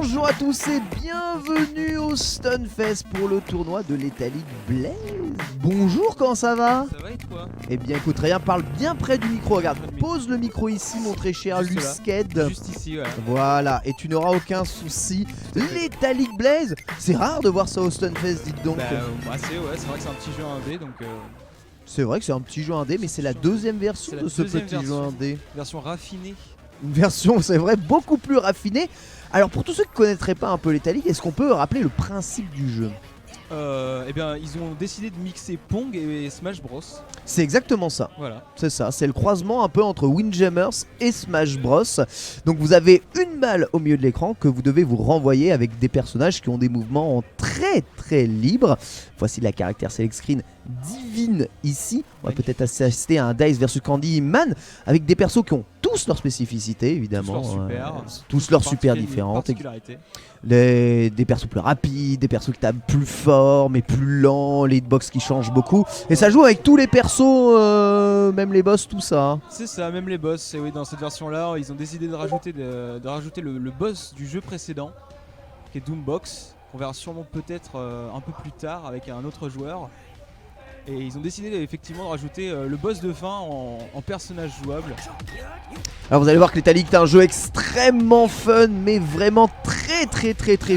Bonjour à tous et bienvenue au Stunfest pour le tournoi de l'Italie Blaze. Bonjour, comment ça va? Ça va et toi? Eh bien écoute, rien, parle bien près du micro, regarde, pose le micro ici mon très cher Lusked. Juste ici, voilà. Voilà, et tu n'auras aucun souci. L'Italie Blaze, c'est rare de voir ça au Stunfest, dites donc. C'est vrai que c'est un petit jeu indé, donc C'est vrai que c'est un petit jeu indé, mais c'est la deuxième version de ce petit jeu indé. version raffinée. Une version, c'est vrai, beaucoup plus raffinée. Alors pour tous ceux qui ne connaîtraient pas un peu l'Italie, est-ce qu'on peut rappeler le principe du jeu? Eh bien, ils ont décidé de mixer Pong et Smash Bros. C'est exactement ça. Voilà. C'est ça, c'est le croisement un peu entre Windjammers et Smash Bros. Donc vous avez une balle au milieu de l'écran que vous devez vous renvoyer avec des personnages qui ont des mouvements très libres. Voici la caractère select screen divine ici. On va peut-être assister à un Dice vs Candyman avec des persos qui ont tous leurs spécificités évidemment. Tous leurs super différentes. Des persos plus rapides, des persos qui tapent plus fort mais plus lents, les hitbox qui changent beaucoup. Et ça joue avec tous les persos, même les boss, tout ça. C'est ça, même les boss. Et oui, dans cette version-là, ils ont décidé de rajouter le boss du jeu précédent, qui est Doombox, qu'on verra sûrement peut-être un peu plus tard avec un autre joueur. Et ils ont décidé effectivement de rajouter le boss de fin en personnage jouable. Alors vous allez voir que l'Italie est un jeu extrêmement fun mais vraiment très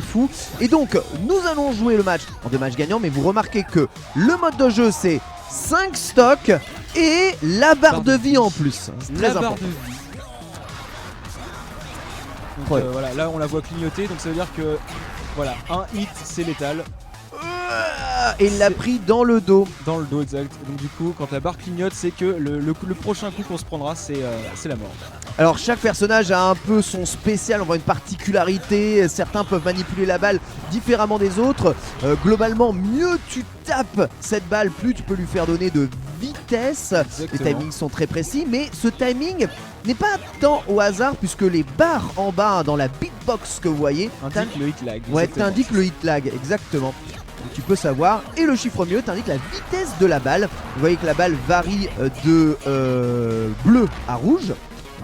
fou. Et donc nous allons jouer le match en 2 matchs gagnants, mais vous remarquez que le mode de jeu c'est 5 stocks et la barre de vie en plus. La barre de vie. Donc voilà, là on la voit clignoter, donc ça veut dire que voilà, un hit c'est létal. Et il l'a pris dans le dos. Dans le dos, exact. Donc du coup, quand la barre clignote, c'est que le prochain coup qu'on se prendra, c'est la mort. Alors chaque personnage a un peu son spécial, on voit une particularité. Certains peuvent manipuler la balle différemment des autres. Globalement, mieux tu tapes cette balle, plus tu peux lui faire donner de vitesse. Exactement. Les timings sont très précis, mais ce timing n'est pas tant au hasard puisque les barres en bas dans la beatbox que vous voyez indiquent le hit lag. Ouais, t'indique le hit lag, exactement. Donc tu peux savoir, et le chiffre mieux t'indique la vitesse de la balle. Vous voyez que la balle varie de bleu à rouge,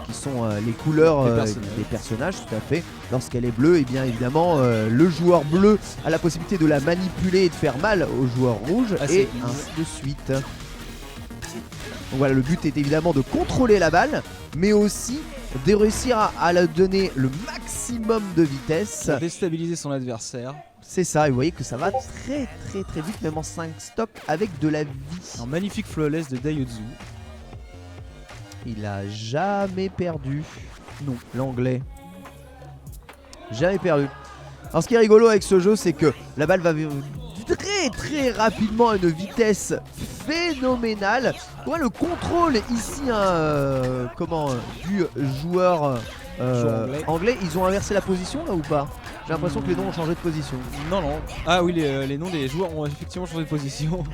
qui sont les couleurs des personnages, tout à fait. Lorsqu'elle est bleue, et bien évidemment le joueur bleu a la possibilité de la manipuler et de faire mal au joueur rouge, et ainsi de suite. Donc voilà, le but est évidemment de contrôler la balle, mais aussi de réussir à la donner le maximum de vitesse. Pour déstabiliser son adversaire. C'est ça, et vous voyez que ça va très vite, même en 5 stocks avec de la vie. Un magnifique flawless de Daiotsu. Il a jamais perdu. Non, l'anglais. Jamais perdu. Alors ce qui est rigolo avec ce jeu, c'est que la balle va très rapidement à une vitesse phénoménale. Ouais, le contrôle ici du joueur anglais, ils ont inversé la position là ou pas? J'ai l'impression que les noms ont changé de position. Non. Ah oui, les noms des joueurs ont effectivement changé de position.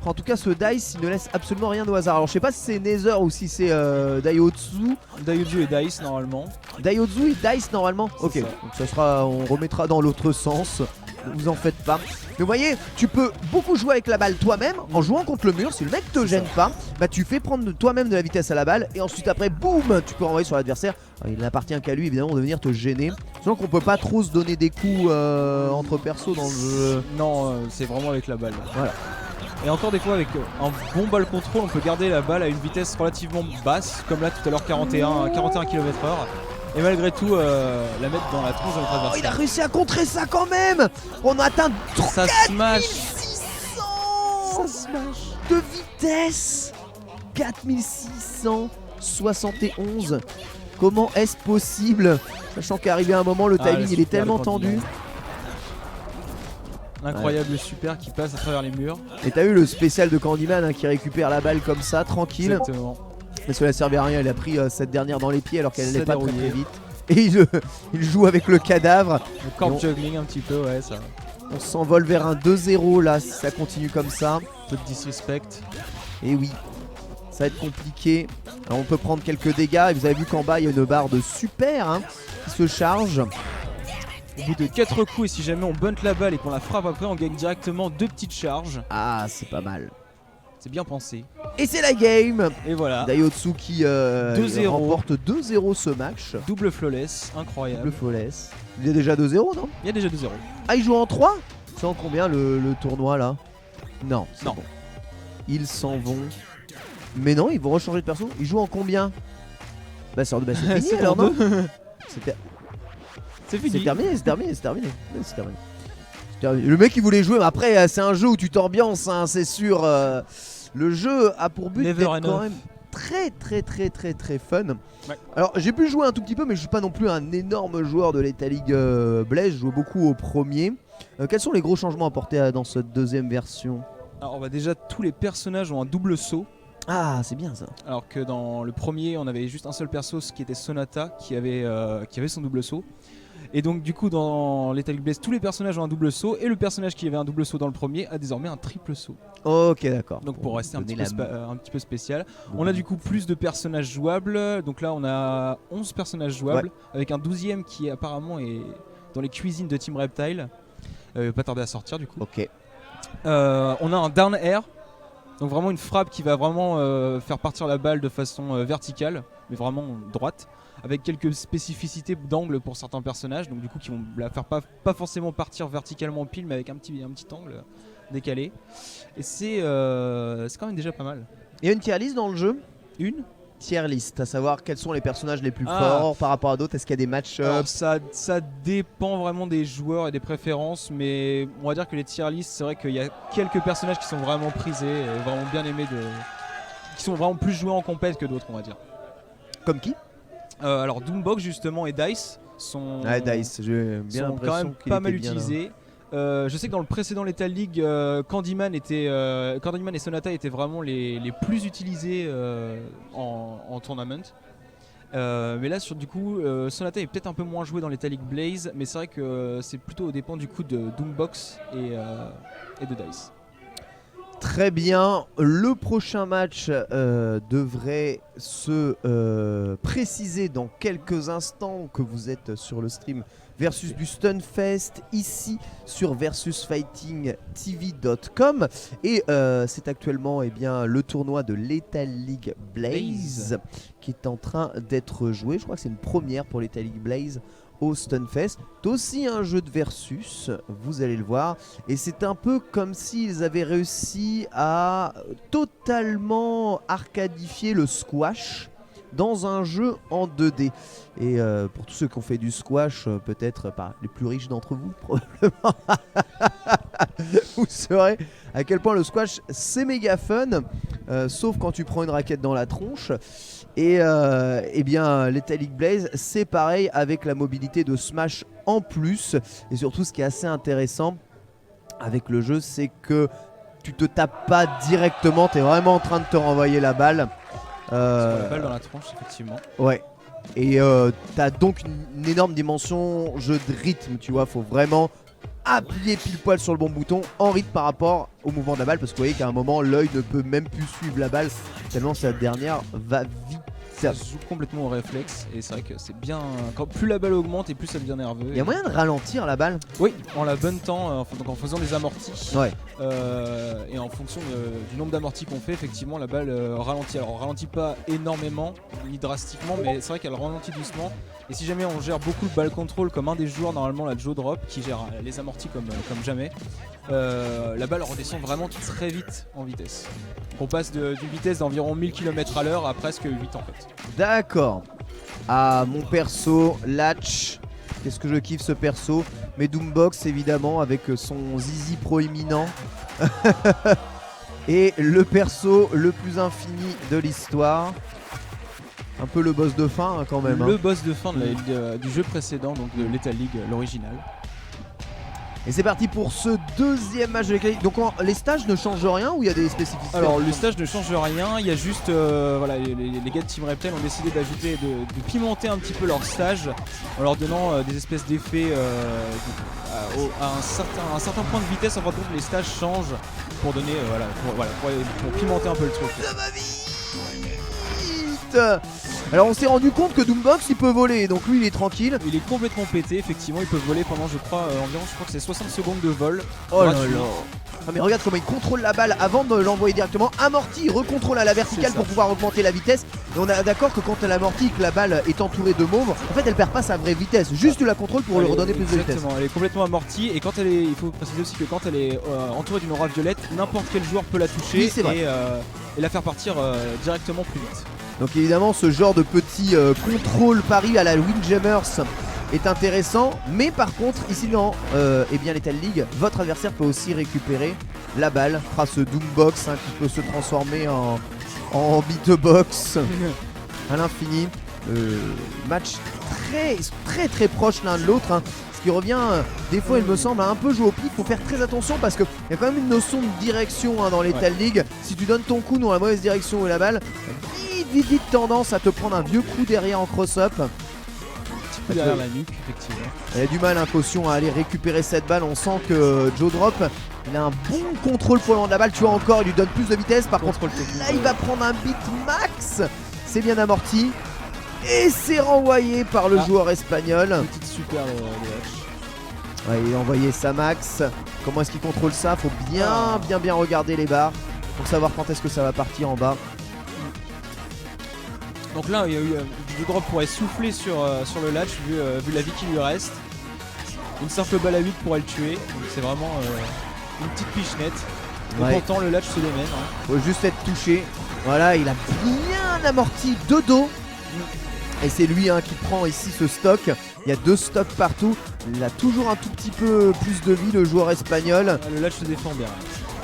En tout cas, ce Dice, il ne laisse absolument rien au hasard. Alors, je sais pas si c'est Nether ou si c'est Daiotsu. Daiotsu et Dice normalement. Daiotsu et Dice normalement. Ok, ça. donc ça sera, on remettra dans l'autre sens. Ne vous en faites pas. Mais vous voyez, tu peux beaucoup jouer avec la balle toi-même en jouant contre le mur. Si le mec te gêne pas, bah tu fais prendre toi-même de la vitesse à la balle et ensuite après, boum, tu peux renvoyer sur l'adversaire. Il n'appartient qu'à lui évidemment de venir te gêner. Sinon qu'on peut pas trop se donner des coups entre persos dans le jeu. Non, c'est vraiment avec la balle. Voilà. Et encore des fois avec un bon ball control, on peut garder la balle à une vitesse relativement basse, comme là tout à l'heure 41 km/h. Et malgré tout, la mettre dans la tronche de notre adversaire. Il a réussi à contrer ça quand même. On a atteint 4600 de vitesse. 4671. Comment est-ce possible? Sachant qu'arrivé à un moment, le timing il est tellement tendu. Incroyable super qui passe à travers les murs. Et t'as eu le spécial de Candyman qui récupère la balle comme ça, tranquille. Exactement. Mais cela servait à rien, il a pris cette dernière dans les pieds alors qu'elle n'allait pas très vite. Et il joue avec le cadavre. Le corps juggling un petit peu, ouais, ça. On s'envole vers un 2-0 là si ça continue comme ça. Un peu de disrespect. Et oui, ça va être compliqué. Alors on peut prendre quelques dégâts et vous avez vu qu'en bas il y a une barre de super qui se charge. Au bout de 4 coups, et si jamais on bunt la balle et qu'on la frappe après, on gagne directement 2 petites charges. Ah, c'est pas mal. C'est bien pensé. Et c'est la game. Et voilà. Daihatsu qui 2-0. remporte 2-0 ce match. Double flawless, incroyable. Double flawless. Il y a déjà 2-0, non? Il y a déjà 2-0. Ah, il joue en 3? C'est en combien le tournoi là? Non, c'est Non. bon. Ils s'en vont. Mais non, ils vont rechanger de perso. Ils jouent en combien? Bah c'est fini C'est alors, pour non? deux. C'est C'est fini. terminé. Le mec il voulait jouer, mais après c'est un jeu où tu t'ambiances, hein, c'est sûr. Le jeu a pour but Never d'être enough. quand même très fun. Ouais. Alors j'ai pu jouer un tout petit peu, mais je suis pas non plus un énorme joueur de Lethal League Blaze. Je joue beaucoup au premier. Quels sont les gros changements apportés dans cette deuxième version? Alors bah déjà tous les personnages ont un double saut. Ah, c'est bien ça. Alors que dans le premier on avait juste un seul perso, ce qui était Sonata, qui avait son double saut. Et donc du coup dans Lethal League Blaze tous les personnages ont un double saut, et le personnage qui avait un double saut dans le premier a désormais un triple saut. Ok, d'accord. Donc pour rester un donner petit peu spécial. On a du coup plus de personnages jouables. Donc là on a 11 personnages jouables, avec un 12ème qui apparemment est dans les cuisines de Team Reptile. Pas tarder à sortir du coup. Ok. On a un down air, donc vraiment une frappe qui va vraiment faire partir la balle de façon verticale, mais vraiment droite, avec quelques spécificités d'angle pour certains personnages, donc du coup qui vont la faire pas forcément partir verticalement pile, mais avec un petit angle décalé. Et c'est quand même déjà pas mal. Il y a une tier list dans le jeu? Une Tier list, à savoir quels sont les personnages les plus Ah. forts par rapport à d'autres. Est-ce qu'il y a des match Alors ça dépend vraiment des joueurs et des préférences, mais on va dire que les tier lists, c'est vrai qu'il y a quelques personnages qui sont vraiment prisés, et vraiment bien aimés, qui sont vraiment plus joués en compète que d'autres, on va dire. comme qui? Alors Doombox justement et Dice sont, Dice, j'ai bien sont quand l'impression même qu'il pas était mal bien là. utilisés. Je sais que dans le précédent Lethal League, Candyman et Sonata étaient vraiment les plus utilisés en tournament. Mais là du coup Sonata est peut-être un peu moins joué dans Lethal League Blaze, mais c'est vrai que c'est plutôt au dépend du coup de Doombox et de Dice. Très bien, le prochain match devrait se préciser dans quelques instants, que vous êtes sur le stream versus du Stunfest ici sur versusfightingtv.com, et c'est actuellement le tournoi de Lethal League Blaze qui est en train d'être joué. Je crois que c'est une première pour Lethal League Blaze au Stunfest. C'est aussi un jeu de versus, vous allez le voir, et c'est un peu comme s'ils avaient réussi à totalement arcadifier le squash dans un jeu en 2D. Et pour tous ceux qui ont fait du squash, peut-être les plus riches d'entre vous probablement, vous saurez à quel point le squash c'est méga fun, sauf quand tu prends une raquette dans la tronche. Et bien Lethal League Blaze c'est pareil, avec la mobilité de Smash en plus. Et surtout ce qui est assez intéressant avec le jeu, c'est que tu te tapes pas directement, tu es vraiment en train de te renvoyer la balle. La balle dans la tronche, effectivement. Ouais. Et t'as donc une énorme dimension jeu de rythme, tu vois, faut vraiment appuyer pile poil sur le bon bouton en rythme par rapport au mouvement de la balle, parce que vous voyez qu'à un moment l'œil ne peut même plus suivre la balle tellement cette dernière va vite. Ça se joue complètement au réflexe, et c'est vrai que c'est bien. Plus la balle augmente et plus ça devient nerveux. Il y a moyen de ralentir la balle? Oui, en la buntant, donc en faisant des amortis. Ouais. Et en fonction du nombre d'amortis qu'on fait, effectivement la balle ralentit. Alors on ralentit pas énormément ni drastiquement, mais c'est vrai qu'elle ralentit doucement. Et si jamais on gère beaucoup le ball control comme un des joueurs, normalement la Joe Drop, qui gère les amortis comme jamais, la balle redescend vraiment très vite en vitesse. On passe d'une vitesse d'environ 1000 km/h à presque 8 en fait. D'accord. Ah, mon perso, Latch. Qu'est-ce que je kiffe ce perso. Mais Doombox évidemment avec son zizi proéminent. Et le perso le plus infini de l'histoire. Un peu le boss de fin hein, quand même. Le boss de fin du jeu précédent, donc de Lethal League, l'original. Et c'est parti pour ce deuxième match de Lethal League. Donc les stages ne changent rien ou il y a des spécificités? Alors le stage ne change rien, il y a juste voilà, les gars de Team Reptile ont décidé d'ajouter, de pimenter un petit peu leur stage en leur donnant des espèces d'effets à un certain point de vitesse. En fin de compte les stages changent pour donner pour pimenter un peu le truc. Ça va vite. Alors on s'est rendu compte que Doombox il peut voler, donc lui il est tranquille. Il est complètement pété, effectivement, il peut voler pendant je crois que c'est 60 secondes de vol. Oh là gratuit. là. Ah mais regarde comment il contrôle la balle avant de l'envoyer directement. Amorti, il recontrôle à la verticale pour pouvoir augmenter la vitesse. Et on est d'accord que quand elle amortit, que la balle est entourée de mauve, en fait elle perd pas sa vraie vitesse. Juste tu la contrôles pour lui redonner plus de vitesse. Exactement, elle est complètement amortie et quand elle est, il faut préciser aussi que quand elle est entourée d'une aura violette, n'importe quel joueur peut la toucher et la faire partir directement plus vite. Donc évidemment ce genre de petit contrôle pari à la Windjammers est intéressant, mais par contre ici dans Lethal League, votre adversaire peut aussi récupérer la balle, fera ce Doombox qui peut se transformer en beatbox à l'infini. Match très proche l'un de l'autre, ce qui revient des fois il me semble à un peu jouer au pif. Faut faire très attention parce qu'il y a quand même une notion de direction dans Lethal League. Si tu donnes ton coup dans la mauvaise direction où est la balle, vite tendance à te prendre un vieux coup derrière en cross-up. Derrière la nuque, effectivement. Il a du mal, Caution, à aller récupérer cette balle. On sent que Joe Drop, il a un bon contrôle pour le moment de la balle. Tu vois encore, il lui donne plus de vitesse. Par contre, là, il va prendre un beat max. C'est bien amorti. Et c'est renvoyé par le joueur espagnol. Petite super le Ouais, il a envoyé sa max. Comment est-ce qu'il contrôle ça? Faut bien regarder les barres pour savoir quand est-ce que ça va partir en bas. Donc là, il y a eu Joe Drop pourrait souffler sur le latch vu la vie qui lui reste. Une simple balle à 8 pourrait le tuer. Donc c'est vraiment une petite pichenette. Et pourtant le latch se démène. Faut juste être touché. Voilà, il a bien amorti de dos. Et c'est lui qui prend ici ce stock. Il y a 2 stocks partout. Il a toujours un tout petit peu plus de vie, le joueur espagnol. Le latch se défend bien.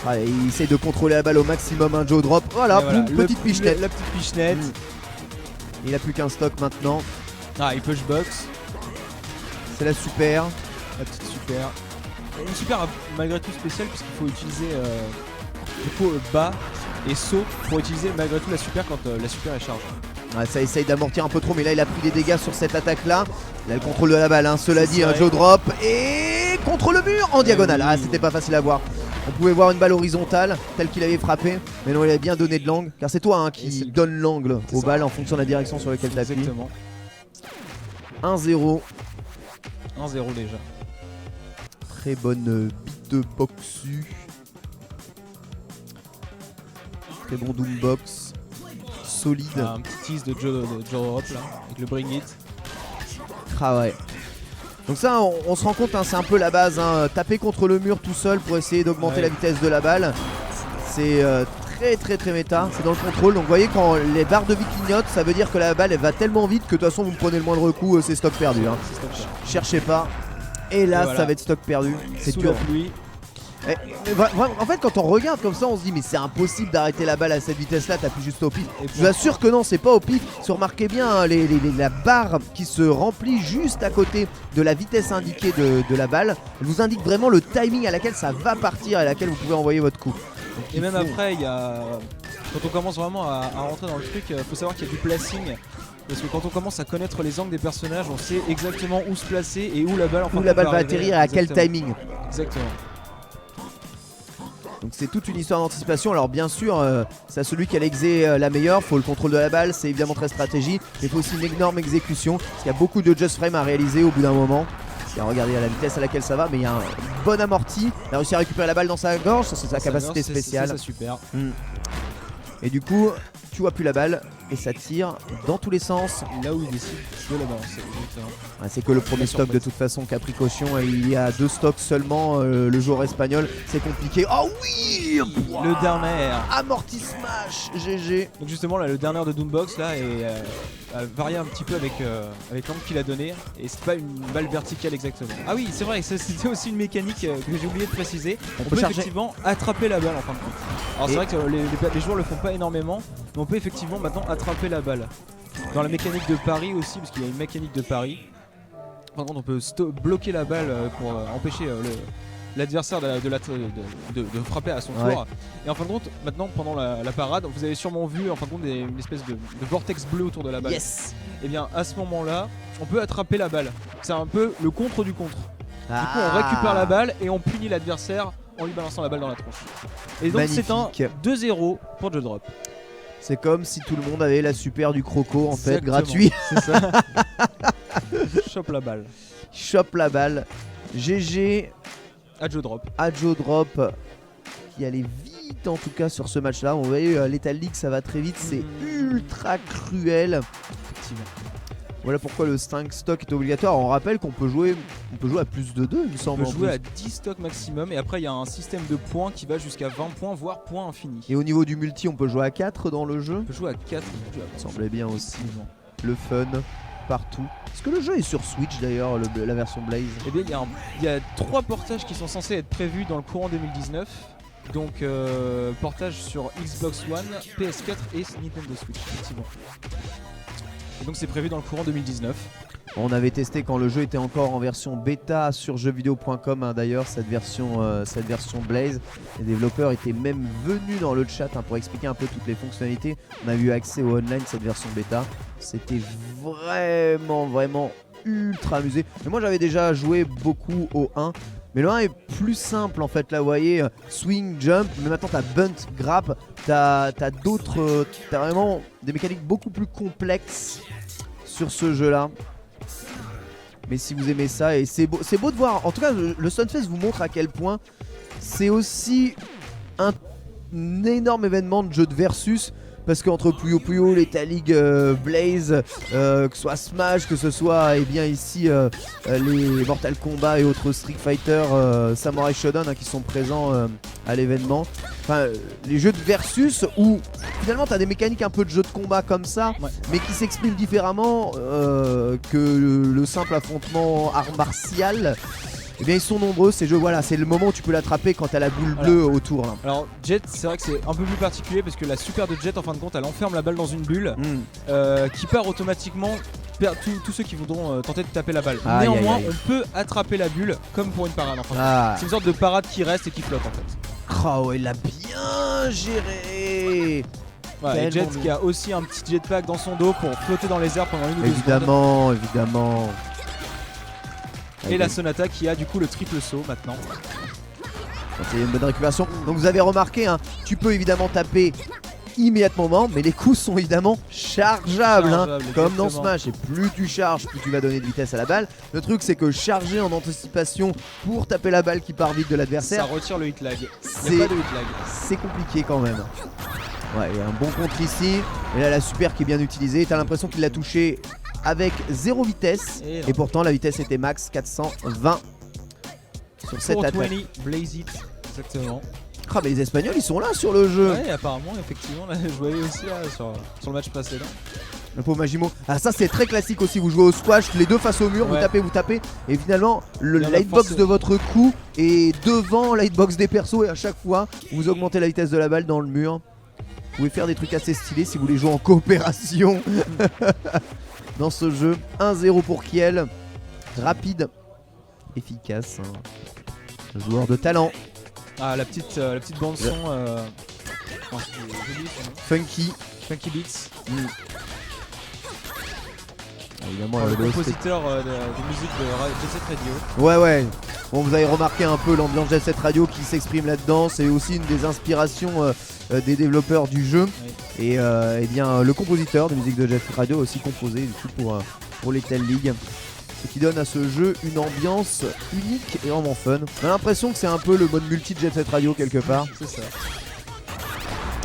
Ouais, il essaie de contrôler la balle au maximum, Joe Drop. Voilà, boum, petite pichenette. La petite pichenette. Il a plus qu'un stock maintenant. Il pushbox. C'est la super. La petite super. Une super malgré tout spéciale puisqu'il faut utiliser du coup bas et saut pour utiliser malgré tout la super quand la super est chargée. Ouais, ça essaye d'amortir un peu trop, mais là il a pris des dégâts sur cette attaque là. Il a le contrôle de la balle, cela dit, Joe Drop. Et contre le mur en diagonale. C'était pas facile à voir. On pouvait voir une balle horizontale telle qu'il avait frappé, mais non, il a bien donné de l'angle, car c'est toi qui donne l'angle aux balles en fonction de la direction sur laquelle tu appuies. Exactement. 1-0. 1-0 déjà. Très bonne beatboxu. Très bon doombox. Solide. Un petit tease de Joe Drop là, avec le bring it. Ah ouais. Donc ça on se rend compte, c'est un peu la base, taper contre le mur tout seul pour essayer d'augmenter la vitesse de la balle. C'est très méta, c'est dans le contrôle. Donc vous voyez quand les barres de vie clignotent, ça veut dire que la balle elle va tellement vite que de toute façon vous me prenez le moindre coup, c'est stock perdu. Cherchez pas. Et là ça va être stock perdu. C'est dur. En fait quand on regarde comme ça on se dit mais c'est impossible d'arrêter la balle à cette vitesse là, t'appuies juste au pif. Je vous assure que non, c'est pas au pif. Si vous remarquez bien la barre qui se remplit juste à côté de la vitesse indiquée de la balle, elle vous indique vraiment le timing à laquelle ça va partir et à laquelle vous pouvez envoyer votre coup. Donc, et même après quand on commence vraiment à rentrer dans le truc, faut savoir qu'il y a du placing. Parce que quand on commence à connaître les angles des personnages, on sait exactement où se placer et où la balle, va atterrir et à quel timing. Exactement. Donc c'est toute une histoire d'anticipation. Alors bien sûr, c'est à celui qui a l'exé la meilleure. Faut le contrôle de la balle, c'est évidemment très stratégie. Il faut aussi une énorme exécution. Parce qu'il y a beaucoup de just frame à réaliser au bout d'un moment. Regardez à la vitesse à laquelle ça va, mais il y a un bon amorti. Il a réussi à récupérer la balle dans sa gorge, ça c'est sa capacité spéciale. C'est super. Et du coup, tu vois plus la balle et ça tire dans tous les sens. Là où il décide de la balancer. C'est que le premier stock de toute façon qu'a pris Caution, et il y a 2 stocks seulement. Le joueur espagnol, c'est compliqué. Oh oui, le dernier amorti smash, GG. Donc justement là, le dernier de Doombox là a varié un petit peu avec l'angle qu'il a donné, et c'est pas une balle verticale exactement. Ah oui, c'est vrai, c'était aussi une mécanique que j'ai oublié de préciser. On peut effectivement attraper la balle en fin de compte. Alors c'est vrai que les joueurs le font pas énormément, mais on peut effectivement maintenant attraper la balle. Dans la mécanique de pari aussi, parce qu'il y a une mécanique de pari. Par contre, on peut bloquer la balle pour empêcher l'adversaire de frapper à son tour. Et en fin de compte, maintenant pendant la parade, vous avez sûrement vu en fin de compte une espèce de vortex bleu autour de la balle. Yes. Et bien à ce moment-là, on peut attraper la balle. C'est un peu le contre du contre. Du coup, on récupère la balle et on punit l'adversaire en lui balançant la balle dans la tronche. Et donc c'est un 2-0 pour Joe Drop. C'est comme si tout le monde avait la super du croco en fait, gratuit. C'est ça. Chope la balle. Chope la balle. GG à Joe Drop. À Joe Drop. y aller vite en tout cas sur ce match là. Vous voyez Lethal League ça va très vite, c'est ultra cruel. Effectivement. Voilà pourquoi le 5 stock est obligatoire. On rappelle qu'on peut jouer à plus de 2 il me On semble. peut en jouer plus. à 10 stocks maximum et après il y a un système de points qui va jusqu'à 20 points voire points infinis. Et au niveau du multi on peut jouer à 4 dans le jeu. On peut jouer à 4. Ça semblait bien aussi. Le fun partout. Est-ce que le jeu est sur Switch d'ailleurs, la version Blaze? Eh bien il y a 3 portages qui sont censés être prévus dans le courant 2019. Donc portage sur Xbox One, PS4 et Nintendo Switch effectivement. Et donc c'est prévu dans le courant 2019. On avait testé quand le jeu était encore en version bêta sur jeuxvideo.com d'ailleurs cette version Blaze. Les développeurs étaient même venus dans le chat pour expliquer un peu toutes les fonctionnalités. On a eu accès au online cette version bêta. C'était vraiment ultra amusé. Mais moi j'avais déjà joué beaucoup au 1. Mais le 1 est plus simple en fait là, vous voyez, swing, jump, mais maintenant t'as bunt, grab, t'as d'autres, t'as vraiment des mécaniques beaucoup plus complexes sur ce jeu là. Mais si vous aimez ça, et c'est beau de voir, en tout cas le Stunfest vous montre à quel point c'est aussi un énorme événement de jeu de versus. Parce qu'entre Puyo Puyo, Lethal League, Blaze, que ce soit Smash, que ce soit bien ici les Mortal Kombat et autres Street Fighter, Samurai Shodown qui sont présents à l'événement. Enfin, les jeux de versus où finalement tu as des mécaniques un peu de jeu de combat comme ça, ouais, mais qui s'expriment différemment que le simple affrontement art martial. Eh bien ils sont nombreux ces jeux, voilà, c'est le moment où tu peux l'attraper quand t'as la boule bleue autour là. Alors Jet, c'est vrai que c'est un peu plus particulier parce que la super de Jet en fin de compte elle enferme la balle dans une bulle qui part automatiquement vers tous ceux qui voudront tenter de taper la balle. Aïe, Néanmoins aïe, aïe. on peut attraper la bulle comme pour une parade en fin de compte. Ah. C'est une sorte de parade qui reste et qui flotte en fait. Oh ouais, il l'a bien géré. Voilà, et Jet qui a aussi un petit jetpack dans son dos pour flotter dans les airs pendant 1 ou 2 secondes. Évidemment. Et la Sonata qui a du coup le triple saut maintenant. C'est une bonne récupération. Donc vous avez remarqué, tu peux évidemment taper immédiatement, mais les coups sont évidemment chargeables, comme dans Smash. Et plus tu charges, plus tu vas donner de vitesse à la balle. Le truc c'est que charger en anticipation pour taper la balle qui part vite de l'adversaire, ça retire le hit lag. Il n'y a pas de hit lag. C'est compliqué quand même. Ouais, il y a un bon contre ici. Et là la super qui est bien utilisée. T'as l'impression qu'il l'a touché avec 0 vitesse. Et pourtant la vitesse était max 420 sur cette attaque. Blaze It, exactement. Ah mais les Espagnols ils sont là sur le jeu. Ouais, apparemment effectivement là, je voyais aussi là, sur le match précédent. Le pauvre Majimo. Ah ça c'est très classique aussi, vous jouez au squash, les deux face au mur, ouais, vous tapez. Et finalement la hitbox de votre coup est devant la hitbox des persos. Et à chaque fois vous augmentez la vitesse de la balle dans le mur. Vous pouvez faire des trucs assez stylés si vous voulez jouer en coopération dans ce jeu. 1-0 pour Kiel. Rapide, efficace, joueur de talent. Ah la petite bande son Funky Beats. Évidemment, le compositeur de musique de Jet Set Radio. Ouais. Bon, vous avez remarqué un peu l'ambiance Jet Set Radio qui s'exprime là-dedans. C'est aussi une des inspirations des développeurs du jeu. Oui. Et bien le compositeur de musique de Jet Set Radio a aussi composé du coup pour Lethal League. Ce qui donne à ce jeu une ambiance unique et vraiment fun. On a l'impression que c'est un peu le mode multi de Jet Set Radio quelque part. C'est ça.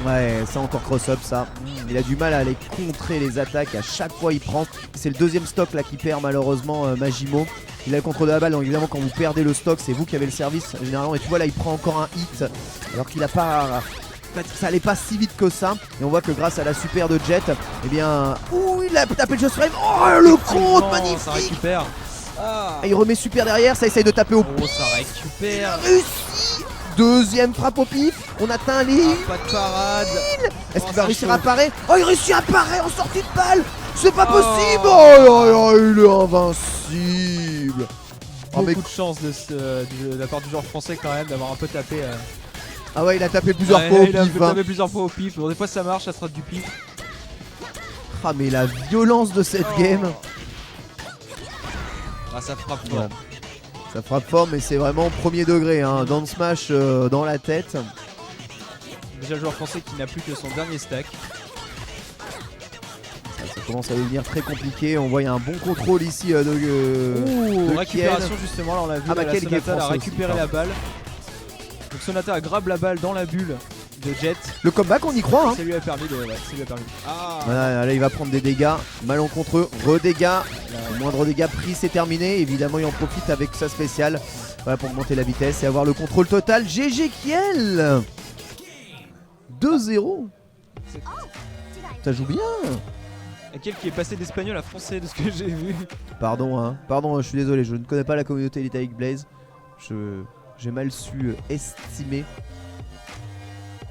Ouais, ça encore cross-up ça. Il a du mal à aller contrer les attaques, à chaque fois il prend. C'est le deuxième stock là qui perd malheureusement Majimo. Il a le contrôle de la balle, donc évidemment quand vous perdez le stock c'est vous qui avez le service généralement. Et tu vois là il prend encore un hit alors qu'il a pas... Ça allait pas si vite que ça. Et on voit que grâce à la super de Jet, eh bien... Ouh, il a tapé le just frame. Oh le compte magnifique. Ça récupère. Et il remet super derrière, ça essaye de taper au... Oh ça récupère. Réussi. Deuxième frappe au pif, on atteint les... pas de parade. Est-ce qu'il va réussir à parer? Oh il réussit à parer en sortie de balle. C'est pas possible. Oh, il est invincible. Beaucoup de chance de la part du joueur français quand même d'avoir un peu tapé. Ah ouais il a tapé plusieurs fois au pif. Il a tapé plusieurs fois au pif. Bon, des fois ça marche, ça sera du pif. Ah mais la violence de cette game. Ah ça frappe fort. Ça frappe fort mais c'est vraiment premier degré dans le smash dans la tête. Déjà le joueur français qui n'a plus que son dernier stack. Ça commence à devenir très compliqué. On voit il y a un bon contrôle ici de récupération justement. Là on l'a vu, la Sonata a récupéré la balle. Donc Donc Sonata grabe la balle dans la bulle de Jet. Le comeback, on y croit. Hein. Ça lui a permis de. Ouais, ça lui a permis. Ah. Voilà, là, il va prendre des dégâts. Malencontreux, redégâts. Le moindre dégât pris, c'est terminé. Évidemment, il en profite avec sa spéciale. Voilà, pour monter la vitesse et avoir le contrôle total. GG Kiel 2-0. Ça joue bien. Et Kiel qui est passé d'espagnol à français de ce que j'ai vu. Pardon, hein. Pardon, je suis désolé. Je ne connais pas la communauté Elite Blaze. J'ai mal su estimer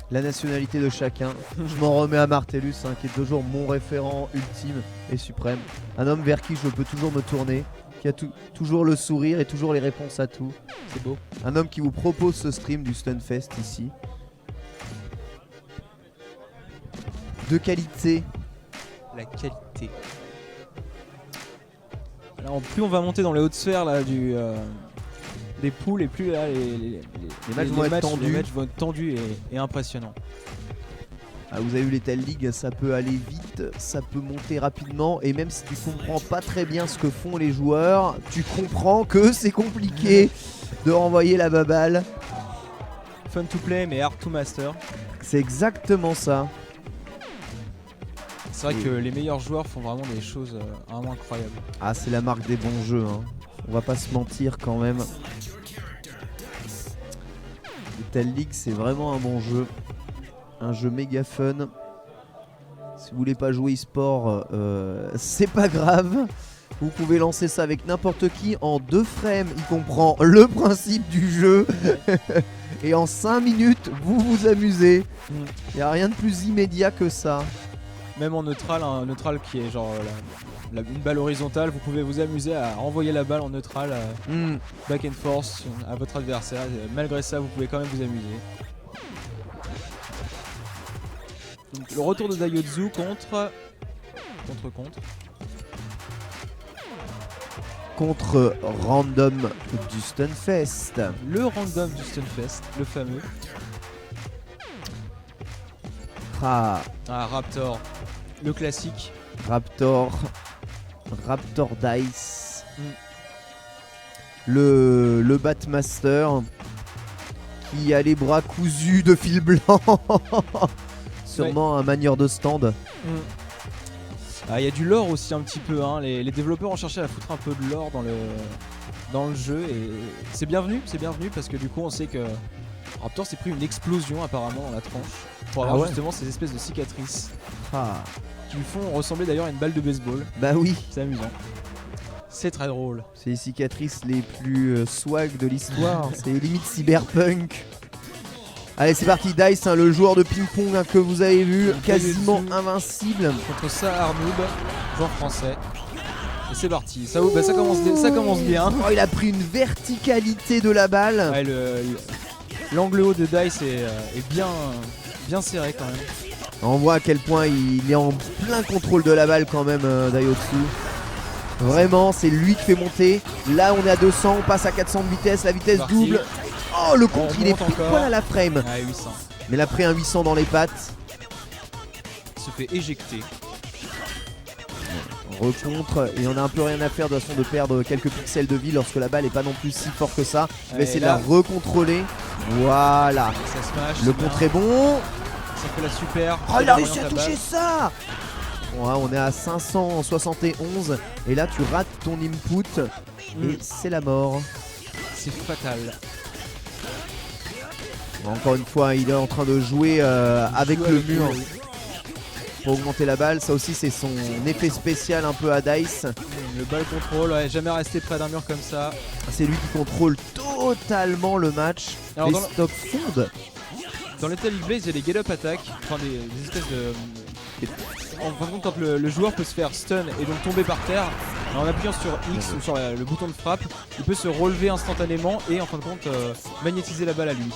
la nationalité de chacun. Je m'en remets à Martellus, hein, qui est toujours mon référent ultime et suprême. Un homme vers qui je peux toujours me tourner, qui a toujours le sourire et toujours les réponses à tout. C'est beau. Un homme qui vous propose ce stream du Stunfest ici. De qualité. La qualité. Alors, plus on va monter dans les hautes sphères là, des poules et plus là, les matchs vont être tendus. Les matchs vont être tendus et impressionnants. Ah, vous avez vu les Tell League, ça peut aller vite, ça peut monter rapidement, et même si tu comprends pas très bien ce que font les joueurs, tu comprends que c'est compliqué de renvoyer la baballe. Fun to play mais hard to master. C'est exactement ça. C'est vrai que les meilleurs joueurs font vraiment des choses vraiment incroyables. Ah, c'est la marque des bons jeux, hein. On va pas se mentir quand même. Les Tell League, c'est vraiment un bon jeu. Un jeu méga fun. Si vous voulez pas jouer e-sport, c'est pas grave. Vous pouvez lancer ça avec n'importe qui en 2 frames. Il comprend le principe du jeu. Et en 5 minutes, vous vous amusez. Il n'y a rien de plus immédiat que ça. Même en neutral, un neutral qui est genre une balle horizontale, vous pouvez vous amuser à renvoyer la balle en neutral back and forth à votre adversaire. Malgré ça, vous pouvez quand même vous amuser. Donc, le retour de Daiotsu contre Random du Stunfest. Le random du Stunfest, le fameux. Ah, Raptor, le classique. Raptor Dice. Le Batmaster qui a les bras cousus de fil blanc. Sûrement un manieur de stand. Il y a du lore aussi un petit peu, hein. Les développeurs ont cherché à foutre un peu de lore dans le jeu et c'est bienvenu parce que du coup on sait que Raptor s'est pris une explosion apparemment dans la tronche pour avoir justement ces espèces de cicatrices qui lui font ressembler d'ailleurs à une balle de baseball. Bah oui, c'est amusant. C'est très drôle. C'est les cicatrices les plus swag de l'histoire. C'est limite cyberpunk. Allez, c'est parti. Dice, hein, le joueur de ping-pong que vous avez vu, quasiment invincible. Contre Sahar Noob, joueur français. Et c'est parti. Ça commence bien. Oh, il a pris une verticalité de la balle. Ouais, l'angle haut de Dice est bien serré quand même. On voit à quel point il est en plein contrôle de la balle quand même, Daiotsu. Vraiment, c'est lui qui fait monter. Là, on est à 200, on passe à 400 de vitesse, la vitesse double. Oh, le contre, il est pile poil à la frame. Ah, 800. Mais il a pris un 800 dans les pattes. Il se fait éjecter. Recontre, et on a un peu rien à faire de toute façon de perdre quelques pixels de vie lorsque la balle est pas non plus si fort que ça. Il va essayer de la recontrôler. Voilà. Ça smash, le contre est bon. Ça fait la super. Oh, il a réussi à toucher ça. Bon, hein, on est à 571 et là tu rates ton input et c'est la mort. C'est fatal. Encore une fois, il est en train de jouer avec le mur pour augmenter la balle. Ça aussi, c'est son effet spécial un peu à Dice. Le ball contrôle, ouais, jamais resté près d'un mur comme ça. C'est lui qui contrôle totalement le match. Alors, les stocks fondent. Dans les Tell League Blaze, il y a des get-up attack, enfin des espèces de. En fin de compte, quand le joueur peut se faire stun et donc tomber par terre, en appuyant sur X ou sur le bouton de frappe, il peut se relever instantanément et en fin de compte magnétiser la balle à lui.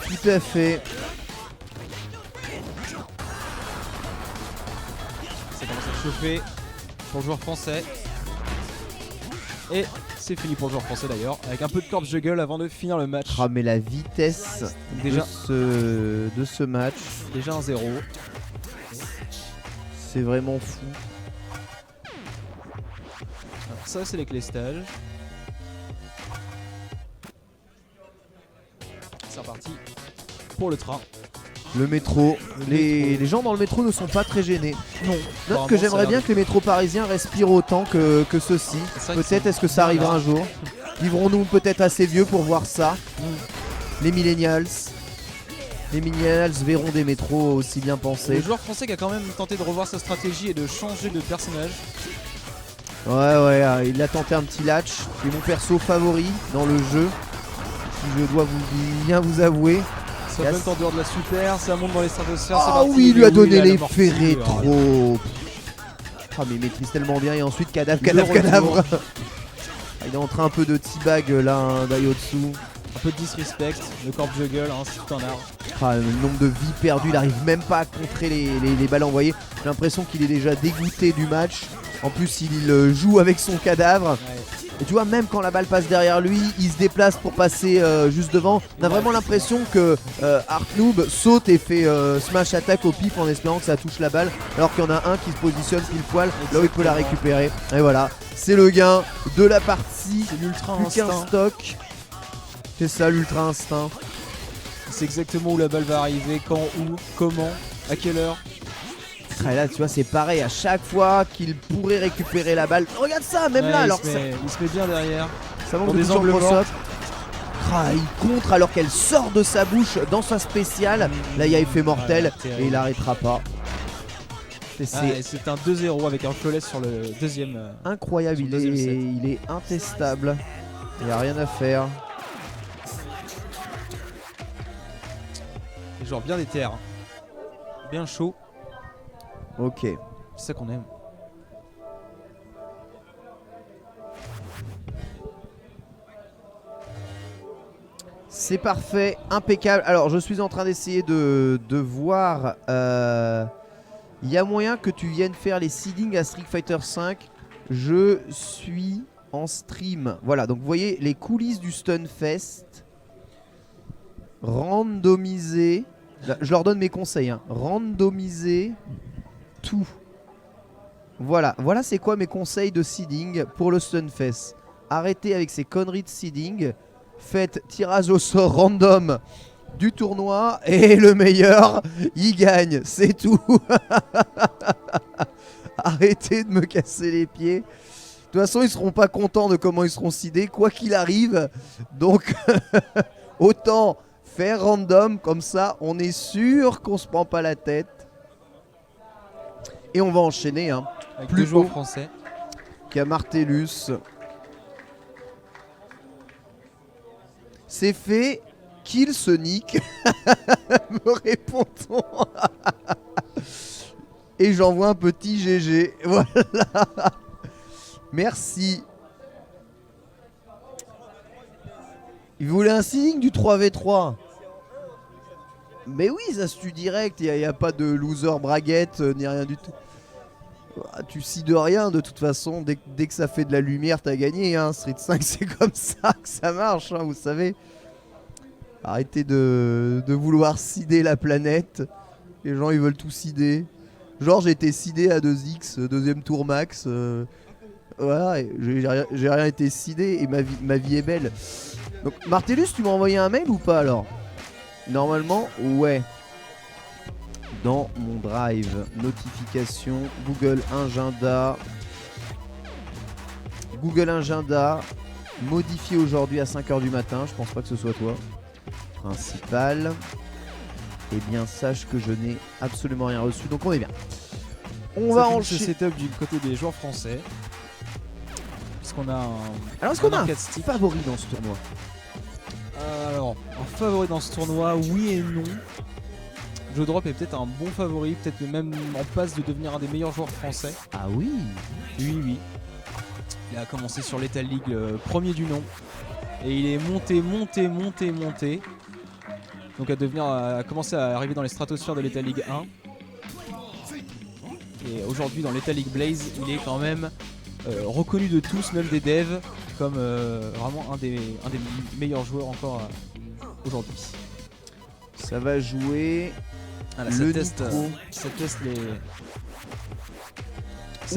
Tout à fait. Ça commence à chauffer pour le joueur français. Et c'est fini pour le joueur français d'ailleurs, avec un peu de corps juggle avant de finir le match. Ah, mais la vitesse déjà de ce match. Déjà 1-0. C'est vraiment fou. Alors ça c'est les clés stages. pour le train. Le métro. Les gens dans le métro ne sont pas très gênés. Non. Note que j'aimerais bien que les métros parisiens respirent autant que ceux-ci. Peut-être est-ce que ça arrivera un jour. Vivrons-nous peut-être assez vieux pour voir ça. Les millennials. Les millennials verront des métros aussi bien Le pensés. joueur français qui a quand même tenté de revoir sa stratégie et de changer de personnage. Ouais, il a tenté un petit latch. C'est mon perso favori dans le jeu. Si je dois bien vous avouer. Ça monte en dehors de la super, ça monte dans les stratosphères. Ah oui, il lui a donné l'effet rétro. Ah mais il maîtrise tellement bien et ensuite cadavre. Il est en train un peu de teabag là, hein, Daiotsu. Un peu de disrespect, le corps juggle, hein, c'est tout un art. Ah, le nombre de vies perdues, il arrive même pas à contrer les balles envoyées. J'ai l'impression qu'il est déjà dégoûté du match. En plus il joue avec son cadavre. Ouais. Et tu vois, même quand la balle passe derrière lui, il se déplace pour passer juste devant. On a vraiment l'impression que Artnoob saute et fait smash attack au pif en espérant que ça touche la balle. Alors qu'il y en a un qui se positionne pile poil là où il peut la récupérer. Et voilà, c'est le gain de la partie. C'est l'ultra Plus qu'un instinct. stock. C'est ça l'ultra instinct. C'est exactement où la balle va arriver, quand, où, comment, à quelle heure. Et là tu vois c'est pareil, à chaque fois qu'il pourrait récupérer la balle. Regarde ça, même Ouais, là alors il se met bien derrière. ça manque pour de des toucher en angles morts. cross-up. Il contre alors qu'elle sort de sa bouche dans sa spéciale. Là il y a effet mortel et il arrêtera pas. C'est un 2-0 avec un flawless sur le deuxième. Incroyable, sur le deuxième set. il est intestable. Il n'y a rien à faire. Genre bien déter, hein. Bien chaud, Ok. c'est ça qu'on aime. C'est parfait, impeccable. Alors je suis en train d'essayer de voir. Il y a moyen que tu viennes faire les seedings à Street Fighter V. Je suis en stream. Voilà, donc vous voyez les coulisses du Stunfest. Randomiser. Là, je leur donne mes conseils. Hein. Randomiser tout. Voilà, voilà c'est quoi mes conseils de seeding pour le Stunfest. Arrêtez avec ces conneries de seeding. Faites tirage au sort random du tournoi et le meilleur, il gagne. C'est tout. Arrêtez de me casser les pieds. De toute façon, ils seront pas contents de comment ils seront seedés, quoi qu'il arrive. Donc, autant faire random, comme ça, on est sûr qu'on se prend pas la tête. Et on va enchaîner. Hein. Avec Plus deux joueurs haut. français. Qui a Martellus. C'est fait. Kill Sonic. Me répond-on. Et j'envoie un petit GG. Voilà. Merci. Il voulait un signe du 3v3. Mais oui, ça se tue direct. Il n'y a pas de loser braguette ni rien du tout. Tu cides rien de toute façon. Dès que ça fait de la lumière, t'as gagné. Hein. Street 5, c'est comme ça que ça marche, hein, vous savez. Arrêtez de vouloir cider la planète. Les gens, ils veulent tout cider. Genre, j'ai été cidé à 2x, deuxième tour max. Voilà, j'ai rien été cidé et ma vie est belle. Donc, Martellus, tu m'as envoyé un mail ou pas alors? Normalement, ouais. Dans mon drive, notification, Google Agenda. Google Agenda, modifié aujourd'hui à 5h du matin. Je pense pas que ce soit toi. Principal. Eh bien, sache que je n'ai absolument rien reçu. Donc, on est bien. On va enchaîner. Ce setup du côté des joueurs français. Puisqu'on a un. Alors, est-ce qu'on a un arcade stick. favori dans ce tournoi? Alors, un favori dans ce tournoi, oui et non. Joe Drop est peut-être un bon favori, peut-être même en passe de devenir un des meilleurs joueurs français. Ah oui. Oui. Il a commencé sur l'Etal League, premier du nom. Et il est monté. Donc à commencer à arriver dans les stratosphères de l'Etal League 1. Et aujourd'hui dans l'Etal League Blaze, il est quand même reconnu de tous, même des devs, comme vraiment un des meilleurs joueurs encore aujourd'hui. Ça va jouer. Voilà, Le ça teste les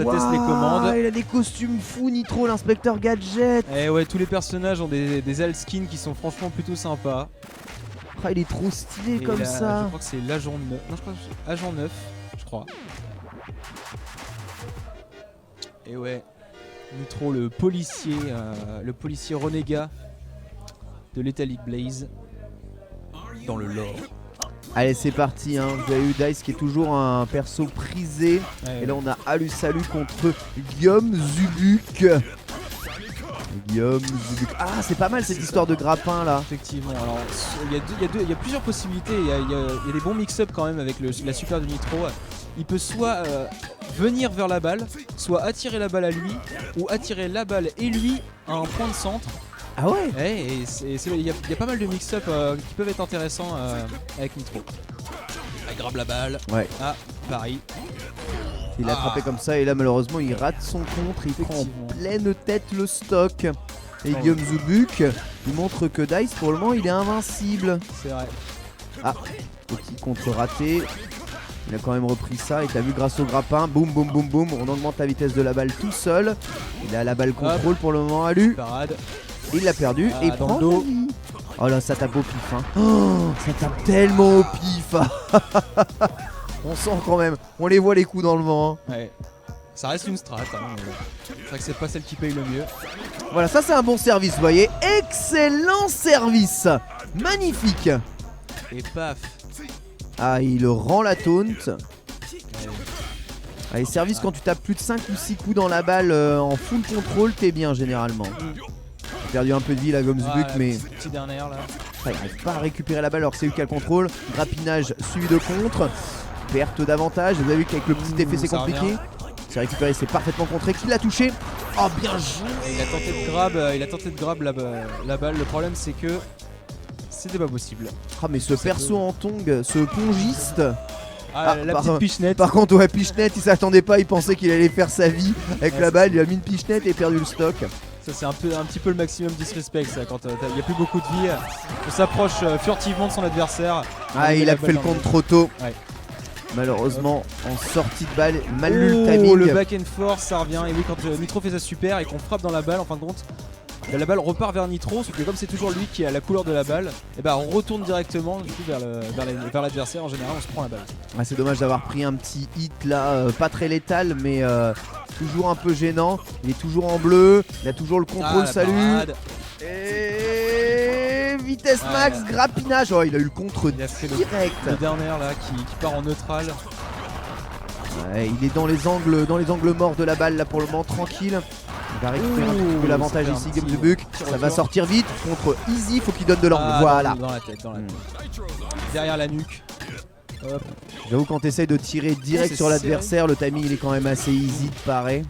Waouh, commandes. Il a des costumes fous, Nitro, l'inspecteur Gadget. Et ouais, tous les personnages ont des alt skins qui sont franchement plutôt sympas. Ah, il est trop stylé Et comme là, ça. Je crois que c'est l'agent 9. Non, je crois que c'est agent 9, je crois. Et ouais, Nitro, le policier renégat de Lethal Blaze dans le lore. Allez, c'est parti. Hein. Vous avez eu Dice qui est toujours un perso prisé. Ouais, Et là, on a Alus Salut contre Guillaume Zubuk. Guillaume Zubuk. Ah, c'est pas mal cette histoire de grappin là. effectivement. Alors, il y a plusieurs possibilités. Il y a des bons mix-up quand même avec la super de Nitro. Il peut soit venir vers la balle, soit attirer la balle à lui, ou attirer la balle et lui à un point de centre. Ah ouais. Ouais, et il y a pas mal de mix-up qui peuvent être intéressants avec Nitro. Il grabe la balle. Ouais. Ah, pareil. Il a attrapé comme ça et là malheureusement il rate son contre, il prend en pleine tête le stock. Et Guillaume Zubuk, il montre que Dice pour le moment il est invincible. C'est vrai. Ah, petit contre raté. Il a quand même repris ça et t'as vu grâce au grappin, boum boum boum boum, on augmente la vitesse de la balle tout seul. Il a la balle contrôle pour le moment à lui. Parade. Il l'a perdu et il dans prend le dos. la vie. Oh là ça tape au pif hein. Oh, ça tape tellement au pif. On sent quand même, on les voit les coups dans le vent hein. Ouais. Ça reste une strat. Hein, c'est vrai que c'est pas celle qui paye le mieux. Voilà, ça c'est un bon service, vous voyez. Excellent service. Magnifique. Et paf. Ah, il rend la taunt. Ouais. Allez, service quand tu tapes plus de 5 ou 6 coups dans la balle en full contrôle, t'es bien généralement. J'ai perdu un peu de vie la gomme Zubuk, mais Petit dernière là. il n'arrive pas à récupérer la balle alors que c'est lui qui a le contrôle. Grappinage suivi de contre. Perte d'avantage. Vous avez vu qu'avec le petit effet c'est ça compliqué. revient. C'est récupéré, c'est parfaitement contré. Qui l'a touché? Oh, bien joué. Il a tenté de grab la balle. Le problème c'est que c'était pas possible. Ah, mais ce perso en tong, ce pongiste. Ah, la petite pichenette. Par contre, ouais, pichenette, il s'attendait pas, il pensait qu'il allait faire sa vie avec la balle. Il a mis une pichenette et perdu le stock. Ça c'est un petit peu le maximum disrespect ça, quand il n'y a plus beaucoup de vie. On s'approche furtivement de son adversaire. Ah, il a fait le compte compte trop tôt. Ouais. Malheureusement, en sortie de balle, mal lu le Oh, timing. le back and forth, ça revient. Et oui, quand Nitro fait ça super et qu'on frappe dans la balle, en fin de compte, la balle repart vers Nitro. Sauf que comme c'est toujours lui qui a la couleur de la balle, et on retourne directement du coup, vers l'adversaire. En général, on se prend la balle. Ah, c'est dommage d'avoir pris un petit hit là, pas très létal, mais toujours un peu gênant. Il est toujours en bleu, il a toujours le contrôle, la salut. parade. Et vitesse max, grappinage. Oh, il a eu le contre Il a fait direct. le dernier là qui part en neutral. Ouais, il est dans les angles morts de la balle là pour le moment, tranquille. Il va récupérer un petit peu l'avantage ça fait ici, un Guillaume petit Zubuk. tir Ça au va sort. sortir vite contre Easy, faut qu'il donne de l'angle. Ah, Voilà. dans la tête. Derrière la nuque. Hop. J'avoue quand t'essayes de tirer direct c'est sur l'adversaire, le timing il est quand même assez easy de parer.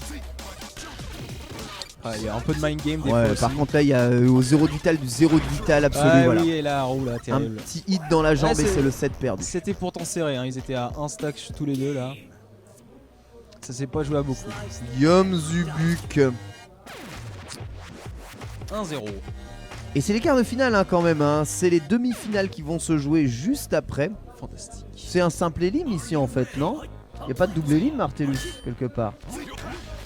Ah, il y a un peu de mind game des fois Ouais, aussi. par contre là il y a au zéro de vital, du zéro de vital absolu. Ah, Voilà. oui, et là, roue là, Un terrible. petit hit dans la jambe Ouais, et c'est le 7 perdu. C'était pourtant serré, hein. Ils étaient à un stack tous les deux là. Ça s'est pas joué à beaucoup. Guillaume Zubuk. 1-0. Et c'est les quarts de finale hein, quand même. Hein. C'est les demi-finales qui vont se jouer juste après. Fantastique. C'est un simple élim ici en fait, non? Y a pas de double élim Martellus quelque part?